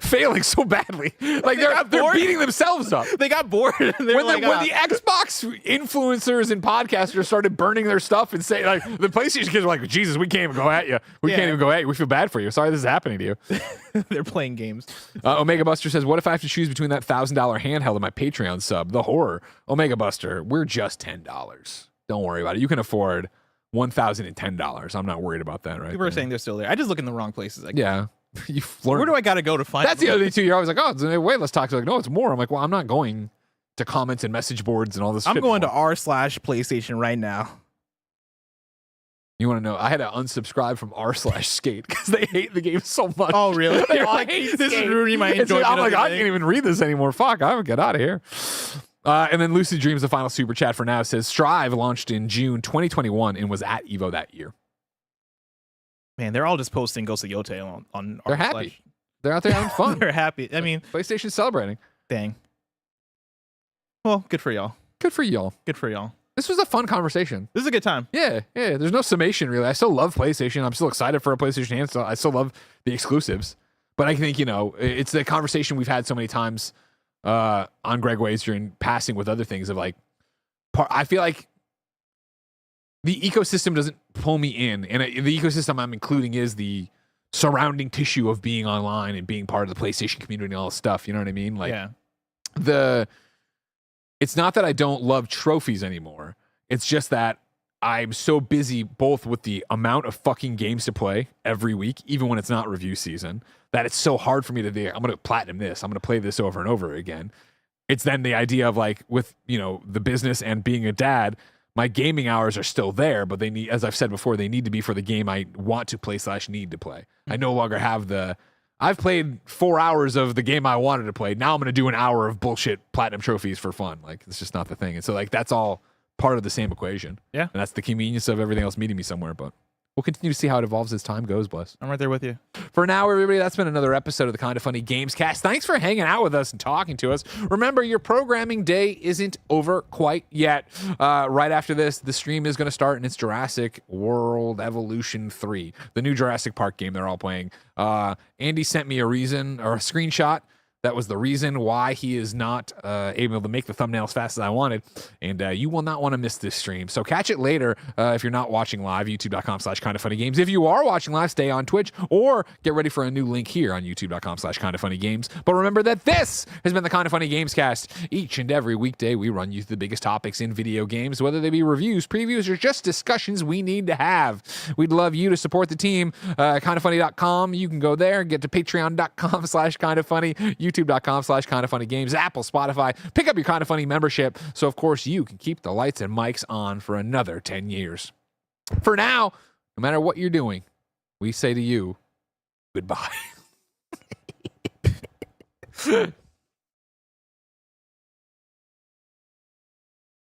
failing so badly, like they're beating themselves up. They got bored. And when the Xbox influencers and podcasters started burning their stuff and saying, like, the PlayStation kids were like, Jesus, we can't even go at you. We can't even go at you. We feel bad for you. Sorry this is happening to you. They're playing games. Omega Buster says, what if I have to choose between that $1,000 handheld and my Patreon sub? The horror. Omega Buster, we're just $10. Don't worry about it. You can afford $1,010. I'm not worried about that, right? People are saying they're still there. I just look in the wrong places. Yeah. You flirt. Where do I got to go to find That's the other thing, too. You're always like, oh, it's way less toxic. Like, no, it's more. I'm like, well, I'm not going to comments and message boards and all this I'm shit going anymore. to r/PlayStation right now. You want to know? I had to unsubscribe from r/skate because they hate the game so much. Oh, really? They're like, this is ruining my enjoyment. I'm like, I can't even read this anymore. Fuck, I would get out of here. And then Lucid Dreams, the final super chat for now, says Strive launched in June 2021 and was at EVO that year. Man, they're all just posting Ghost of Yote on They're happy. They're out there having fun. They're happy. I mean, PlayStation's celebrating. Dang. Well, good for y'all. Good for y'all. Good for y'all. This was a fun conversation. This is a good time. Yeah. There's no summation, really. I still love PlayStation. I'm still excited for a PlayStation hand. I still love the exclusives. But I think, it's the conversation we've had so many times on Greg Ways during passing with other things of like, I feel like the ecosystem doesn't pull me in. And the ecosystem I'm including is the surrounding tissue of being online and being part of the PlayStation community and all this stuff. You know what I mean? Like, it's not that I don't love trophies anymore. It's just that I'm so busy both with the amount of fucking games to play every week, even when it's not review season, that it's so hard for me to be, I'm going to platinum this. I'm going to play this over and over again. It's then the idea of like with, the business and being a dad, my gaming hours are still there, but they need, as I've said before, they need to be for the game I want to play / need to play. I no longer have I've played 4 hours of the game I wanted to play. Now I'm going to do an hour of bullshit platinum trophies for fun. Like, it's just not the thing. And so, like, that's all part of the same equation. Yeah. And that's the convenience of everything else meeting me somewhere. But we'll continue to see how it evolves as time goes, Bless. I'm right there with you. For now, everybody, that's been another episode of the Kinda Funny Gamescast. Thanks for hanging out with us and talking to us. Remember, your programming day isn't over quite yet. Right after this, the stream is going to start, and it's Jurassic World Evolution 3, the new Jurassic Park game they're all playing. Andy sent me a screenshot. That was the reason why he is not able to make the thumbnail as fast as I wanted. And you will not want to miss this stream. So catch it later if you're not watching live, youtube.com/kindoffunnygames. If you are watching live, stay on Twitch or get ready for a new link here on youtube.com/kindoffunnygames. But remember that this has been the Kinda Funny Gamescast. Each and every weekday, we run you through the biggest topics in video games, whether they be reviews, previews, or just discussions we need to have. We'd love you to support the team. Kindafunny.com. You can go there, get to patreon.com/kindoffunny, youtube.com/kindoffunnygames, Apple, Spotify. Pick up your Kinda Funny membership so, of course, you can keep the lights and mics on for another 10 years. For now, no matter what you're doing, we say to you, goodbye.